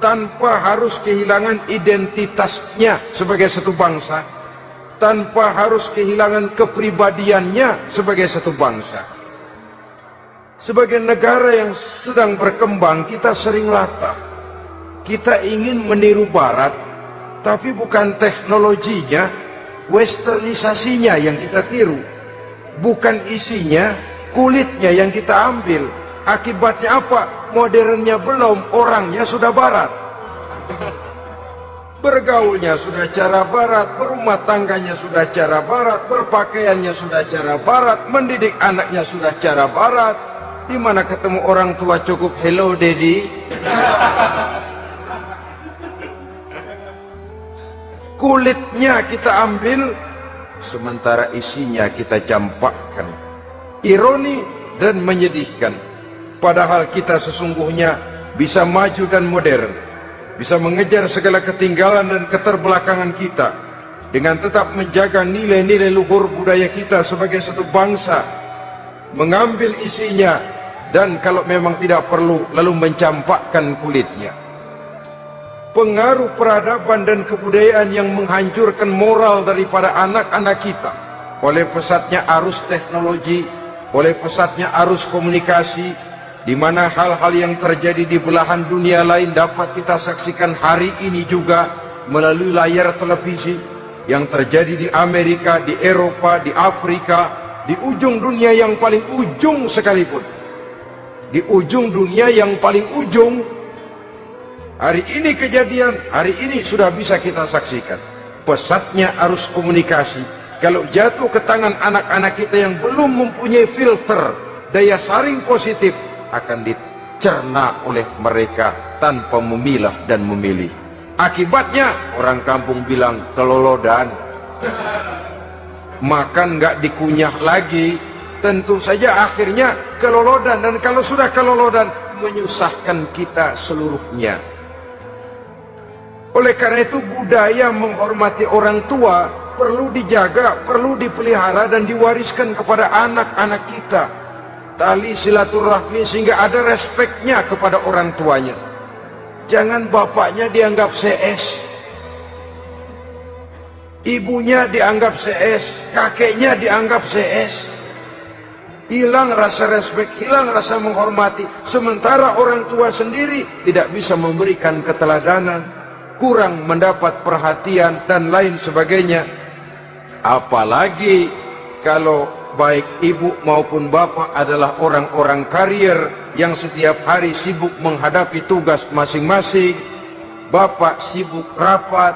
tanpa harus kehilangan identitasnya sebagai satu bangsa, tanpa harus kehilangan kepribadiannya sebagai satu bangsa. Sebagai negara yang sedang berkembang, kita sering latah. Kita ingin meniru Barat, tapi bukan teknologinya, westernisasinya yang kita tiru, bukan isinya, kulitnya yang kita ambil. Akibatnya apa? Modernnya belum, orangnya sudah Barat. Bergaulnya sudah cara Barat, berumah tangganya sudah cara Barat, berpakaiannya sudah cara Barat, mendidik anaknya sudah cara Barat. Di mana ketemu orang tua cukup hello daddy. Kulitnya kita ambil, sementara isinya kita campakkan. Ironi dan menyedihkan. Padahal kita sesungguhnya bisa maju dan modern, bisa mengejar segala ketinggalan dan keterbelakangan kita, dengan tetap menjaga nilai-nilai luhur budaya kita sebagai satu bangsa, mengambil isinya, dan kalau memang tidak perlu, lalu mencampakkan kulitnya. Pengaruh peradaban dan kebudayaan yang menghancurkan moral daripada anak-anak kita, oleh pesatnya arus teknologi, oleh pesatnya arus komunikasi, di mana hal-hal yang terjadi di belahan dunia lain dapat kita saksikan hari ini juga melalui layar televisi, yang terjadi di Amerika, di Eropa, di Afrika, di ujung dunia yang paling ujung sekalipun. di ujung dunia yang paling ujung. Hari ini kejadian, hari ini sudah bisa kita saksikan pesatnya arus komunikasi. Kalau jatuh ke tangan anak-anak kita yang belum mempunyai filter daya saring positif, akan dicerna oleh mereka tanpa memilah dan memilih. Akibatnya orang kampung bilang kelolodan. Makan nggak dikunyah lagi, tentu saja akhirnya kelolodan. Dan kalau sudah kelolodan, menyusahkan kita seluruhnya. Oleh karena itu budaya menghormati orang tua perlu dijaga, perlu dipelihara dan diwariskan kepada anak-anak kita. Tali silaturahmi sehingga ada respeknya kepada orang tuanya. Jangan bapaknya dianggap CS, ibunya dianggap CS, kakeknya dianggap CS. Hilang rasa respek, hilang rasa menghormati. Sementara orang tua sendiri tidak bisa memberikan keteladanan, kurang mendapat perhatian dan lain sebagainya. Apalagi kalau baik ibu maupun bapak adalah orang-orang karier yang setiap hari sibuk menghadapi tugas masing-masing. Bapak sibuk rapat,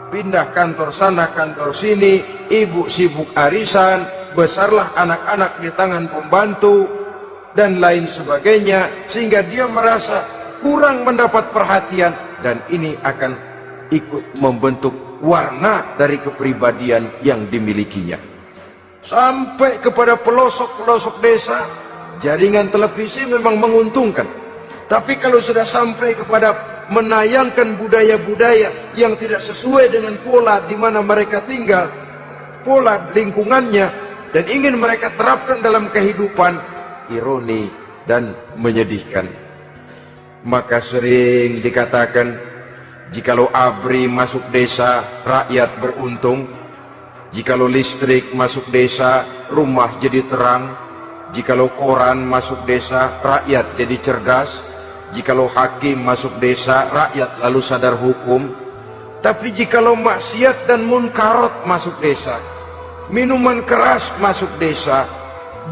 pindah kantor sana kantor sini, ibu sibuk arisan, besarlah anak-anak di tangan pembantu dan lain sebagainya, sehingga dia merasa kurang mendapat perhatian, dan ini akan ikut membentuk warna dari kepribadian yang dimilikinya. Sampai kepada pelosok-pelosok desa, jaringan televisi memang menguntungkan. Tapi kalau sudah sampai kepada menayangkan budaya-budaya yang tidak sesuai dengan pola di mana mereka tinggal, pola lingkungannya, dan ingin mereka terapkan dalam kehidupan, ironi dan menyedihkan. Maka sering dikatakan, jikalau ABRI masuk desa, rakyat beruntung. Jikalau listrik masuk desa, rumah jadi terang. Jikalau koran masuk desa, rakyat jadi cerdas. Jikalau hakim masuk desa, rakyat lalu sadar hukum. Tapi jikalau maksiat dan munkarat masuk desa, minuman keras masuk desa,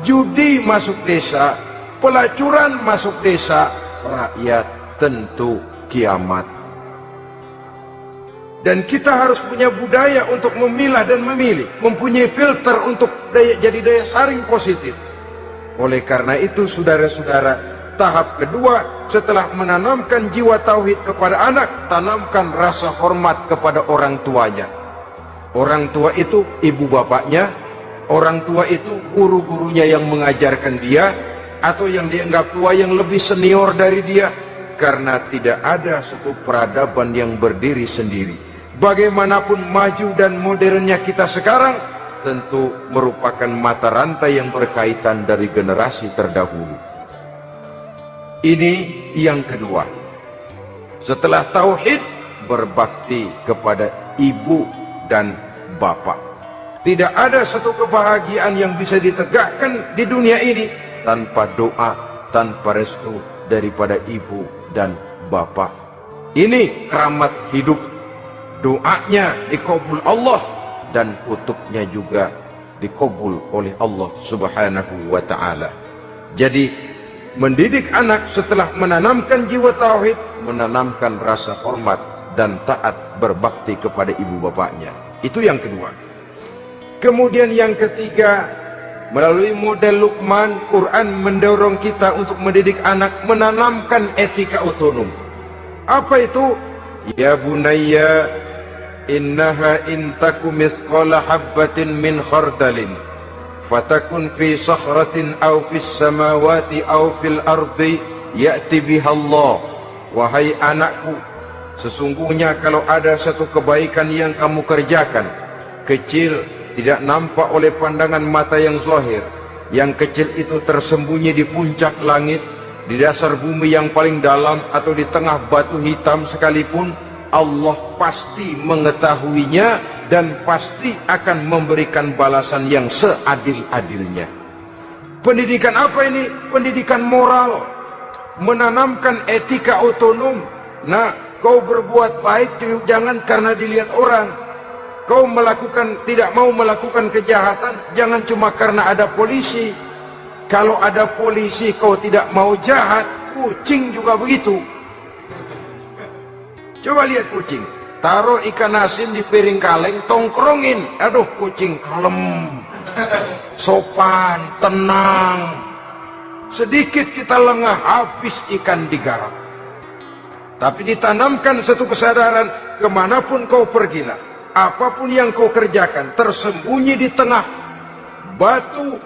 judi masuk desa, pelacuran masuk desa, rakyat tentu kiamat. Dan kita harus punya budaya untuk memilah dan memilih, mempunyai filter untuk jadi daya saring positif. Oleh karena itu saudara-saudara, tahap kedua setelah menanamkan jiwa tauhid kepada anak, tanamkan rasa hormat kepada orang tuanya. Orang tua itu ibu bapaknya, orang tua itu guru-gurunya yang mengajarkan dia, atau yang dianggap tua yang lebih senior dari dia. Karena tidak ada satu peradaban yang berdiri sendiri. Bagaimanapun maju dan modernnya kita sekarang, tentu merupakan mata rantai yang berkaitan dari generasi terdahulu. Ini yang kedua. Setelah tauhid, berbakti kepada ibu dan bapak. Tidak ada satu kebahagiaan yang bisa ditegakkan di dunia ini tanpa doa, tanpa restu daripada ibu dan bapak. Ini keramat hidup. Doanya dikabul Allah dan kutubnya juga dikabul oleh Allah Subhanahu wa ta'ala. Jadi mendidik anak setelah menanamkan jiwa tauhid, menanamkan rasa hormat dan taat berbakti kepada ibu bapaknya. Itu yang kedua. Kemudian yang ketiga, melalui model Luqman, Quran mendorong kita untuk mendidik anak, menanamkan etika otonom. Apa itu? Ya bunayya, innaha intaku mithqala habbatin min khardalin fatakun fi sakhratin aw fis samawati aw fil ardi ya'ti biha Allah. Wahai anakku, sesungguhnya kalau ada satu kebaikan yang kamu kerjakan, kecil, tidak nampak oleh pandangan mata yang zahir, yang kecil itu tersembunyi di puncak langit, di dasar bumi yang paling dalam, atau di tengah batu hitam sekalipun, Allah pasti mengetahuinya dan pasti akan memberikan balasan yang seadil-adilnya. Pendidikan apa ini? Pendidikan moral, menanamkan etika otonom. Nah, kau berbuat baik jangan karena dilihat orang. Kau tidak mau melakukan kejahatan jangan cuma karena ada polisi. Kalau ada polisi kau tidak mau jahat, kucing juga begitu. Coba lihat kucing, taruh ikan asin di piring kaleng, tongkrongin. Aduh, kucing kalem, sopan, tenang. Sedikit kita lengah, habis ikan digarap. Tapi ditanamkan satu kesadaran, kemanapun kau pergilah, apapun yang kau kerjakan, tersembunyi di tengah batu,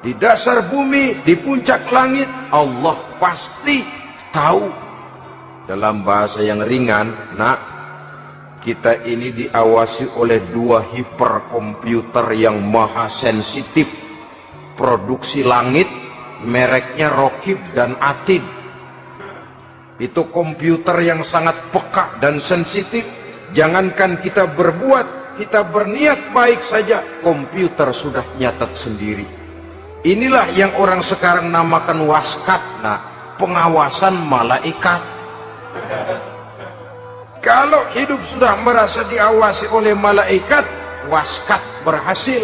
di dasar bumi, di puncak langit, Allah pasti tahu. Dalam bahasa yang ringan, nak, kita ini diawasi oleh 2 hiperkomputer yang maha sensitif. Produksi langit, mereknya Rokib dan Atid. Itu komputer yang sangat peka dan sensitif. Jangankan kita berbuat, kita berniat baik saja, komputer sudah nyatat sendiri. Inilah yang orang sekarang namakan waskat, nah, pengawasan malaikat. Kalau hidup sudah merasa diawasi oleh malaikat, waskat berhasil.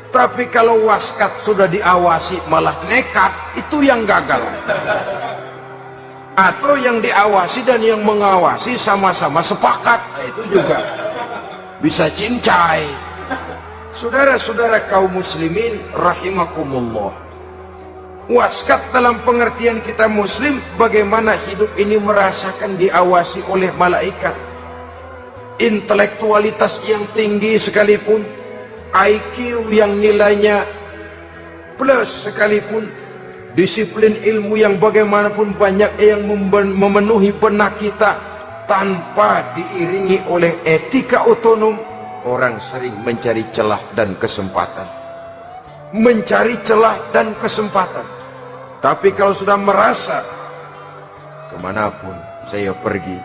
Tapi kalau waskat sudah diawasi malah nekat, itu yang gagal. Atau yang diawasi dan yang mengawasi sama-sama sepakat, itu juga bisa cincai. Saudara-saudara kaum muslimin rahimakumullah, waskat dalam pengertian kita muslim, bagaimana hidup ini merasakan diawasi oleh malaikat. Intelektualitas yang tinggi sekalipun, IQ yang nilainya plus sekalipun, disiplin ilmu yang bagaimanapun banyak yang memenuhi benak kita, tanpa diiringi oleh etika otonom, orang sering mencari celah dan kesempatan. Mencari celah dan kesempatan. Tapi kalau sudah merasa, kemanapun saya pergi,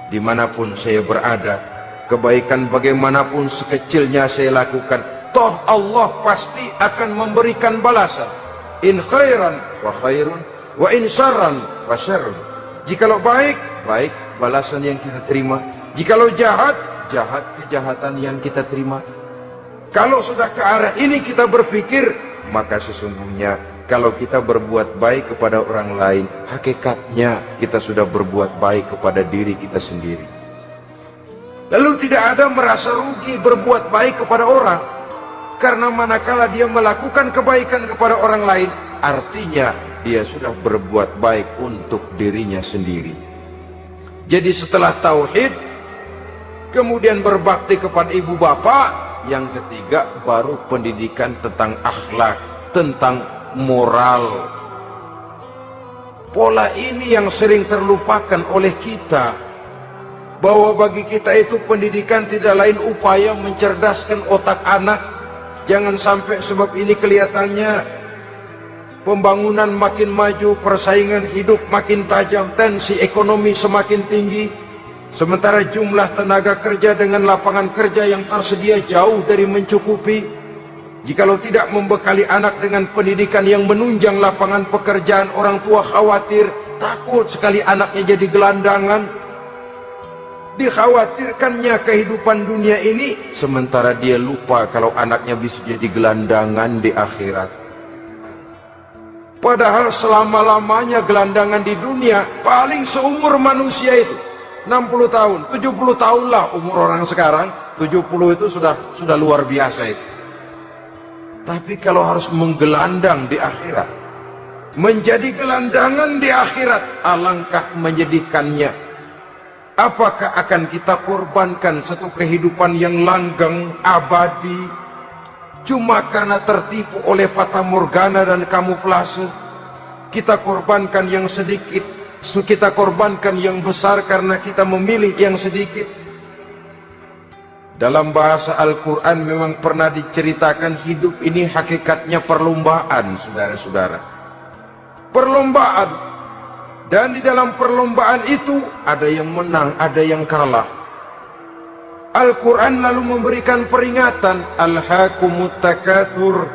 dimanapun saya berada, kebaikan bagaimanapun sekecilnya saya lakukan, toh Allah pasti akan memberikan balasan. In khairan wa khairun, wa in syarran wa syarrun. Jikalau baik, baik balasan yang kita terima. Jikalau jahat, jahat kejahatan yang kita terima. Kalau sudah ke arah ini kita berpikir, maka sesungguhnya kalau kita berbuat baik kepada orang lain, hakikatnya kita sudah berbuat baik kepada diri kita sendiri. Lalu tidak ada merasa rugi berbuat baik kepada orang, karena manakala dia melakukan kebaikan kepada orang lain, artinya dia sudah berbuat baik untuk dirinya sendiri. Jadi setelah tauhid, kemudian berbakti kepada ibu bapak, yang ketiga baru pendidikan tentang akhlak, tentang moral. Pola ini yang sering terlupakan oleh kita, bahwa bagi kita itu pendidikan tidak lain upaya mencerdaskan otak anak. Jangan sampai sebab ini kelihatannya pembangunan makin maju, persaingan hidup makin tajam, tensi ekonomi semakin tinggi, sementara jumlah tenaga kerja dengan lapangan kerja yang tersedia jauh dari mencukupi. Jikalau tidak membekali anak dengan pendidikan yang menunjang lapangan pekerjaan, orang tua khawatir, takut sekali anaknya jadi gelandangan. Dikhawatirkannya kehidupan dunia ini, sementara dia lupa kalau anaknya bisa jadi gelandangan di akhirat. Padahal selama-lamanya gelandangan di dunia, paling seumur manusia itu 60 tahun, 70 tahun lah umur orang sekarang. 70 itu sudah luar biasa itu. Tapi kalau harus menggelandang di akhirat, menjadi gelandangan di akhirat, alangkah menyedihkannya. Apakah akan kita korbankan satu kehidupan yang langgeng, abadi, cuma karena tertipu oleh fata morgana dan kamuflase? Kita korbankan yang sedikit, kita korbankan yang besar karena kita memilih yang sedikit. Dalam bahasa Al-Quran memang pernah diceritakan hidup ini hakikatnya perlombaan, saudara-saudara. Perlombaan. Dan di dalam perlombaan itu ada yang menang, ada yang kalah. Al-Quran lalu memberikan peringatan, Alhaakumut takatsur,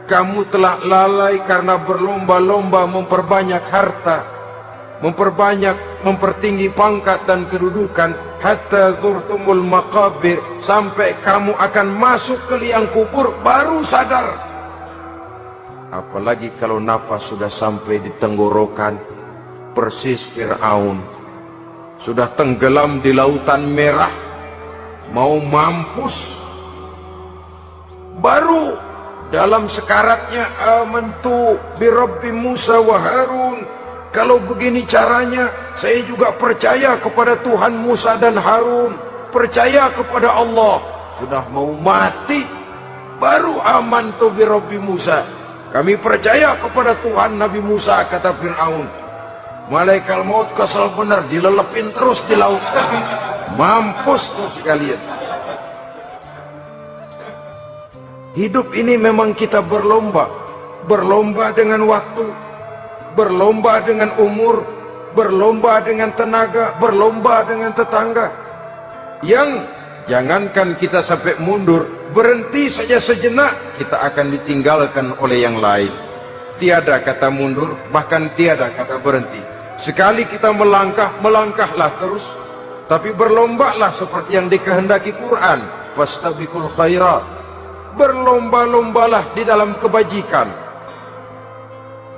kamu telah lalai karena berlomba-lomba memperbanyak harta, mempertinggi pangkat dan kedudukan, hatta zurtumul maqabir, sampai kamu akan masuk ke liang kubur baru sadar. Apalagi kalau nafas sudah sampai di tenggorokan, persis Fir'aun. Sudah tenggelam di lautan merah, mau mampus. Baru dalam sekaratnya, amantu birabbi Musa wa Harun. Kalau begini caranya, saya juga percaya kepada Tuhan Musa dan Harun. Percaya kepada Allah. Sudah mau mati, baru amantu birabbi Musa. Kami percaya kepada Tuhan Nabi Musa, kata Fir'aun. Malaikat maut kesal benar, dilelepin terus di laut. Mampus tuh sekalian. Hidup ini memang kita berlomba. Berlomba dengan waktu, berlomba dengan umur, berlomba dengan tenaga, berlomba dengan tetangga. Yang jangankan kita sampai mundur, berhenti saja sejenak, kita akan ditinggalkan oleh yang lain. Tiada kata mundur, bahkan tiada kata berhenti. Sekali kita melangkah, melangkahlah terus. Tapi berlombalah seperti yang dikehendaki Quran. Fastabiqul khairat. Berlomba-lombalah di dalam kebajikan.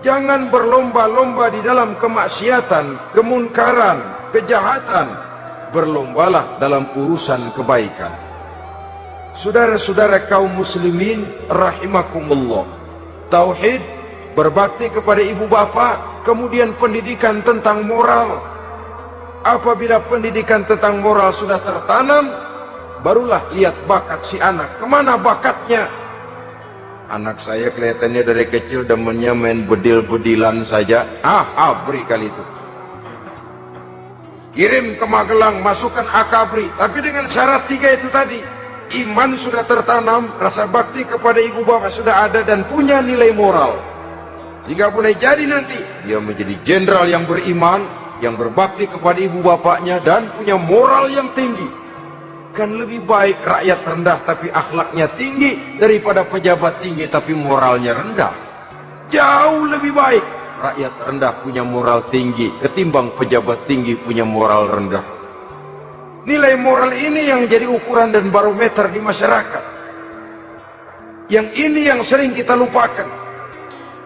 Jangan berlomba-lomba di dalam kemaksiatan, kemunkaran, kejahatan. Berlombalah dalam urusan kebaikan. Saudara-saudara kaum muslimin rahimakumullah. Tauhid, berbakti kepada ibu bapa, kemudian pendidikan tentang moral. Apabila pendidikan tentang moral sudah tertanam, barulah lihat bakat si anak. Kemana bakatnya? Anak saya kelihatannya dari kecil demennya main bedil-bedilan saja. Abri kali itu. Kirim ke Magelang, masukkan akabri. Tapi dengan syarat 3 itu tadi. Iman sudah tertanam, rasa bakti kepada ibu bapak sudah ada, dan punya nilai moral. Jika boleh jadi nanti, dia menjadi jenderal yang beriman, yang berbakti kepada ibu bapaknya, dan punya moral yang tinggi. Kan lebih baik rakyat rendah tapi akhlaknya tinggi, daripada pejabat tinggi tapi moralnya rendah. Jauh lebih baik rakyat rendah punya moral tinggi ketimbang pejabat tinggi punya moral rendah. Nilai moral ini yang jadi ukuran dan barometer di masyarakat. Yang ini yang sering kita lupakan,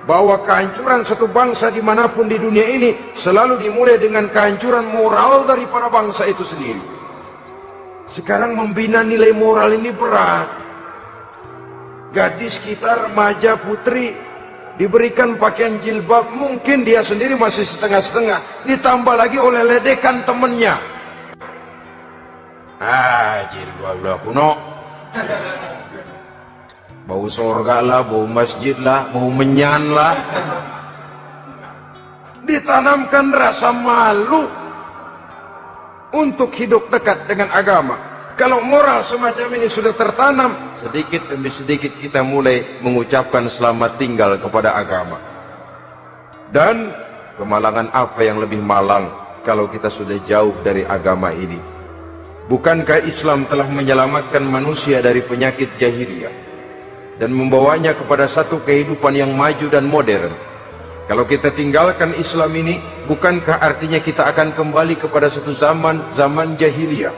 bahwa kehancuran satu bangsa dimanapun di dunia ini selalu dimulai dengan kehancuran moral daripada bangsa itu sendiri. Sekarang membina nilai moral ini berat. Gadis kita, remaja, putri diberikan pakaian jilbab, mungkin dia sendiri masih setengah-setengah, ditambah lagi oleh ledekan temennya. Jilbab udah kuno, bau sorga lah, bau masjid lah, bau menyan lah. Ditanamkan rasa malu untuk hidup dekat dengan agama. Kalau moral semacam ini sudah tertanam, sedikit demi sedikit kita mulai mengucapkan selamat tinggal kepada agama. Dan kemalangan apa yang lebih malang kalau kita sudah jauh dari agama ini? Bukankah Islam telah menyelamatkan manusia dari penyakit jahiliyah dan membawanya kepada satu kehidupan yang maju dan modern? Kalau kita tinggalkan Islam ini, bukankah artinya kita akan kembali kepada satu zaman jahiliyah?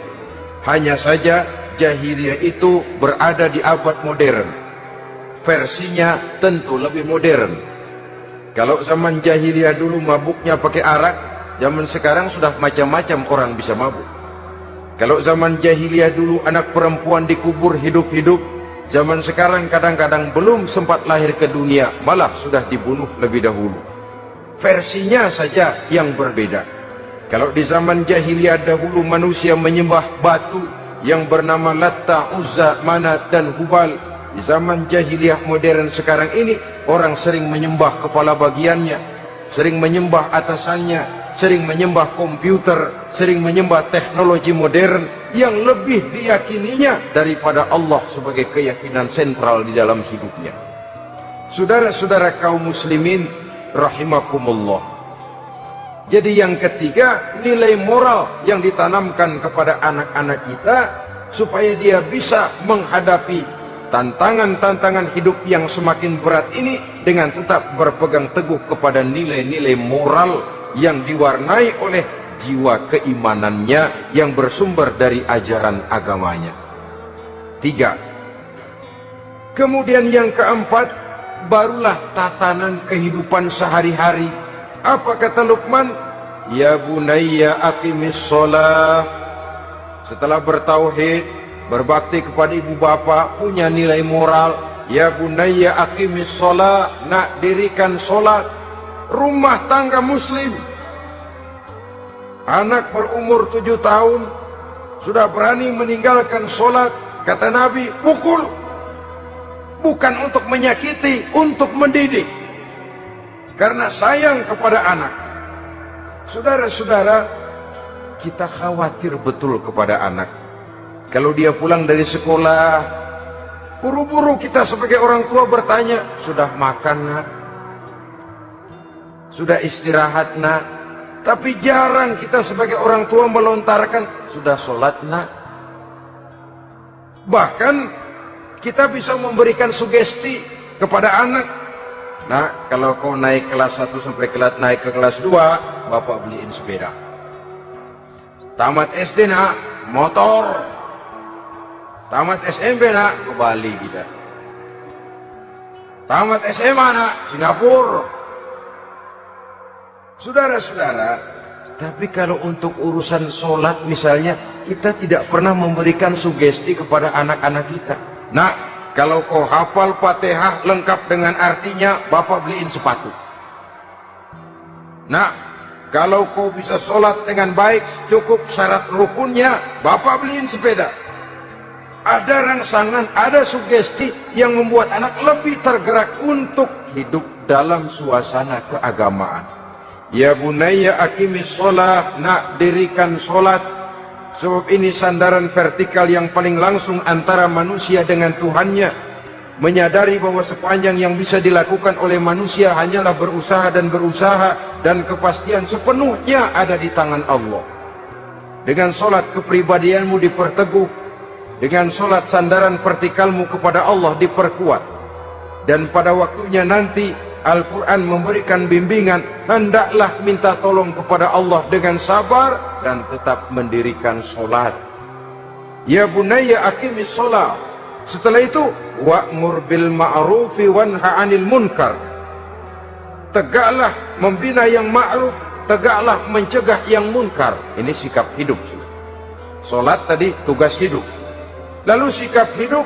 Hanya saja jahiliyah itu berada di abad modern. Versinya tentu lebih modern. Kalau zaman jahiliyah dulu mabuknya pakai arak, zaman sekarang sudah macam-macam orang bisa mabuk. Kalau zaman jahiliyah dulu anak perempuan dikubur hidup-hidup, zaman sekarang kadang-kadang belum sempat lahir ke dunia, malah sudah dibunuh lebih dahulu. Versinya saja yang berbeda. Kalau di zaman jahiliyah dahulu manusia menyembah batu yang bernama Latta, Uzza, Manat, dan Hubal, di zaman jahiliyah modern sekarang ini orang sering menyembah kepala bagiannya, sering menyembah atasannya, sering menyembah komputer, sering menyembah teknologi modern yang lebih diyakininya daripada Allah sebagai keyakinan sentral di dalam hidupnya. Saudara-saudara kaum muslimin rahimakumullah. Jadi yang ketiga, nilai moral yang ditanamkan kepada anak-anak kita supaya dia bisa menghadapi tantangan-tantangan hidup yang semakin berat ini dengan tetap berpegang teguh kepada nilai-nilai moral yang diwarnai oleh jiwa keimanannya yang bersumber dari ajaran agamanya. 3. Kemudian yang keempat, barulah tatanan kehidupan sehari-hari. Apa kata Luqman? Ya bunayya aqimis sholah. Setelah bertauhid, berbakti kepada ibu bapa, punya nilai moral. Ya bunayya aqimis sholah, nak dirikan sholat. Rumah tangga muslim, anak berumur 7 tahun sudah berani meninggalkan sholat. Kata Nabi, pukul. Bukan untuk menyakiti, untuk mendidik. Karena sayang kepada anak. Saudara-saudara, kita khawatir betul kepada anak. Kalau dia pulang dari sekolah, buru-buru kita sebagai orang tua bertanya, sudah makan nak? Sudah istirahat nak? Tapi jarang kita sebagai orang tua melontarkan, sudah sholat nak? Bahkan kita bisa memberikan sugesti kepada anak. Nah, kalau kau naik kelas 1 sampai naik ke kelas 2, bapak beliin sepeda. Tamat SD nak, motor. Tamat SMP nak, ke Bali kita. Tamat SMA nak, Singapura. Saudara-saudara, tapi kalau untuk urusan sholat misalnya, kita tidak pernah memberikan sugesti kepada anak-anak kita. Nah, kalau kau hafal Fatihah lengkap dengan artinya, bapak beliin sepatu. Nah, kalau kau bisa sholat dengan baik, cukup syarat rukunnya, bapak beliin sepeda. Ada rangsangan, ada sugesti yang membuat anak lebih tergerak untuk hidup dalam suasana keagamaan. Ya bunayya aqimis sholah, nak dirikan sholat. Sebab ini sandaran vertikal yang paling langsung antara manusia dengan Tuhannya. Menyadari bahwa sepanjang yang bisa dilakukan oleh manusia hanyalah berusaha dan berusaha, dan kepastian sepenuhnya ada di tangan Allah. Dengan sholat kepribadianmu diperteguh, dengan sholat sandaran vertikalmu kepada Allah diperkuat. Dan pada waktunya nanti Al-Quran memberikan bimbingan, hendaklah minta tolong kepada Allah dengan sabar dan tetap mendirikan sholat. Ya bunayya aqimis sholat. Setelah itu, wa'mur bil ma'rufi wanha 'anil munkar. Tegaklah membina yang ma'ruf, tegaklah mencegah yang munkar. Ini sikap hidup. Sholat tadi tugas hidup. Lalu sikap hidup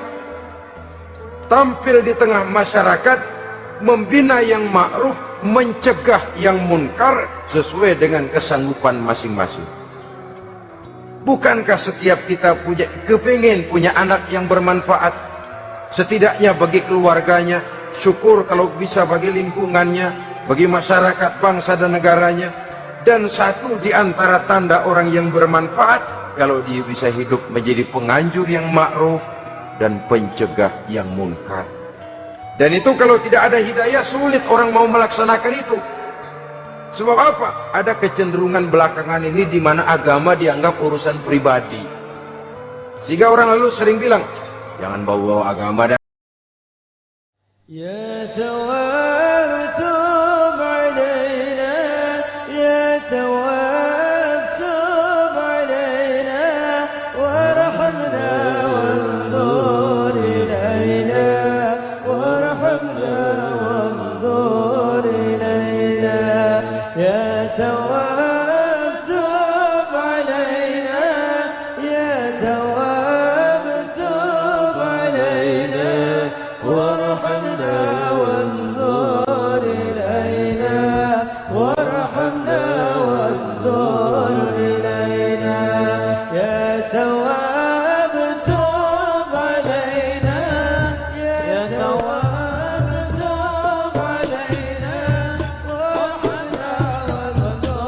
tampil di tengah masyarakat, membina yang ma'ruf, mencegah yang munkar sesuai dengan kesanggupan masing-masing. Bukankah setiap kita kepingin punya anak yang bermanfaat, setidaknya bagi keluarganya, syukur kalau bisa bagi lingkungannya, bagi masyarakat, bangsa dan negaranya. Dan satu di antara tanda orang yang bermanfaat, kalau dia bisa hidup menjadi penganjur yang ma'ruf dan pencegah yang munkar. Dan itu kalau tidak ada hidayah, sulit orang mau melaksanakan itu. Sebab apa? Ada kecenderungan belakangan ini di mana agama dianggap urusan pribadi. Sehingga orang lalu sering bilang, jangan bawa agama dah. Ya Tawwab tub alaina, ya Tawwab tub alaina, warhamna wanzur ilaina, warhamna wanzur ilaina, ya Tawwab tub alaina, ya Tawwab tub alaina, warhamna wanzur ilaina, warhamna wanzur ilaina, ya Tawwab tub alaina, ya Tawwab tub alaina, warhamna wanzur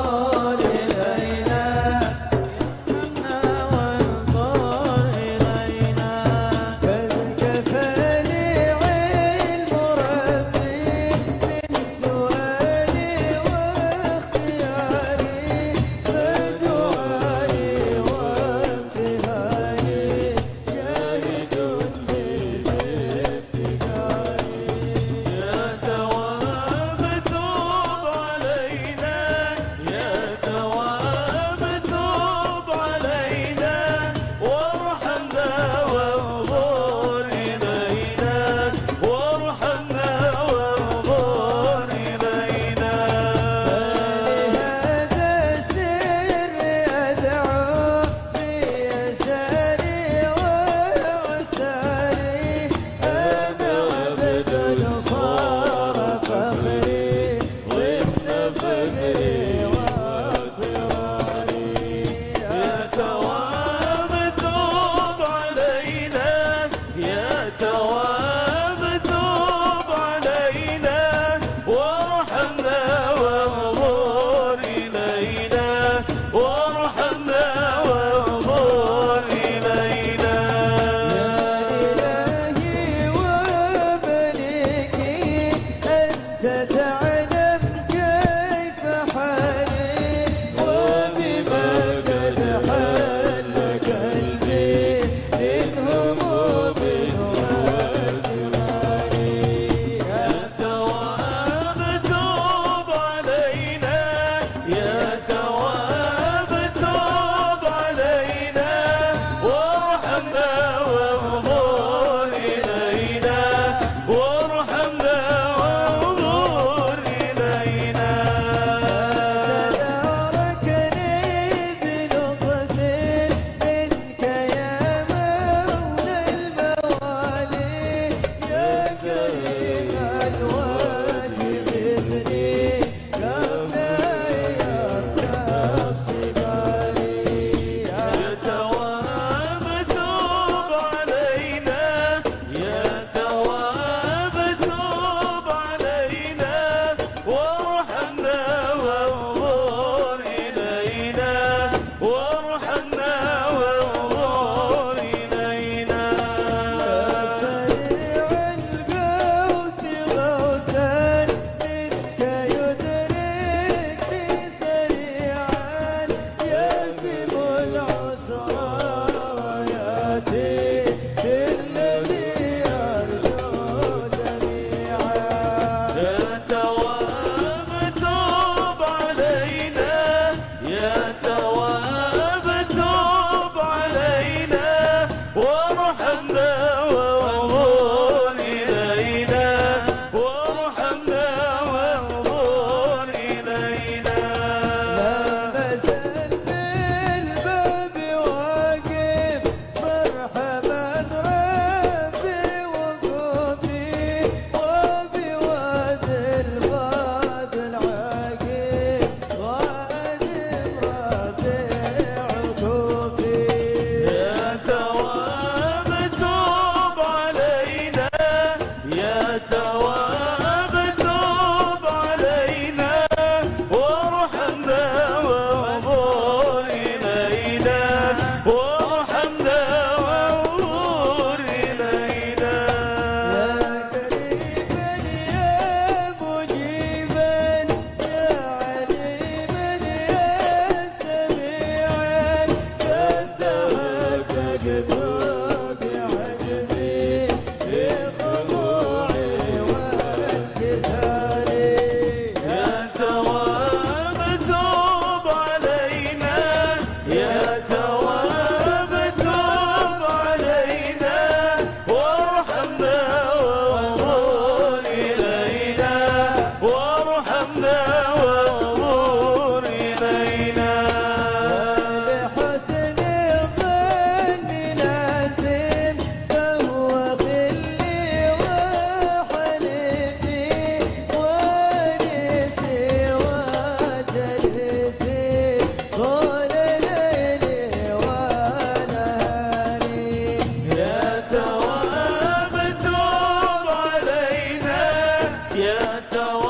التواب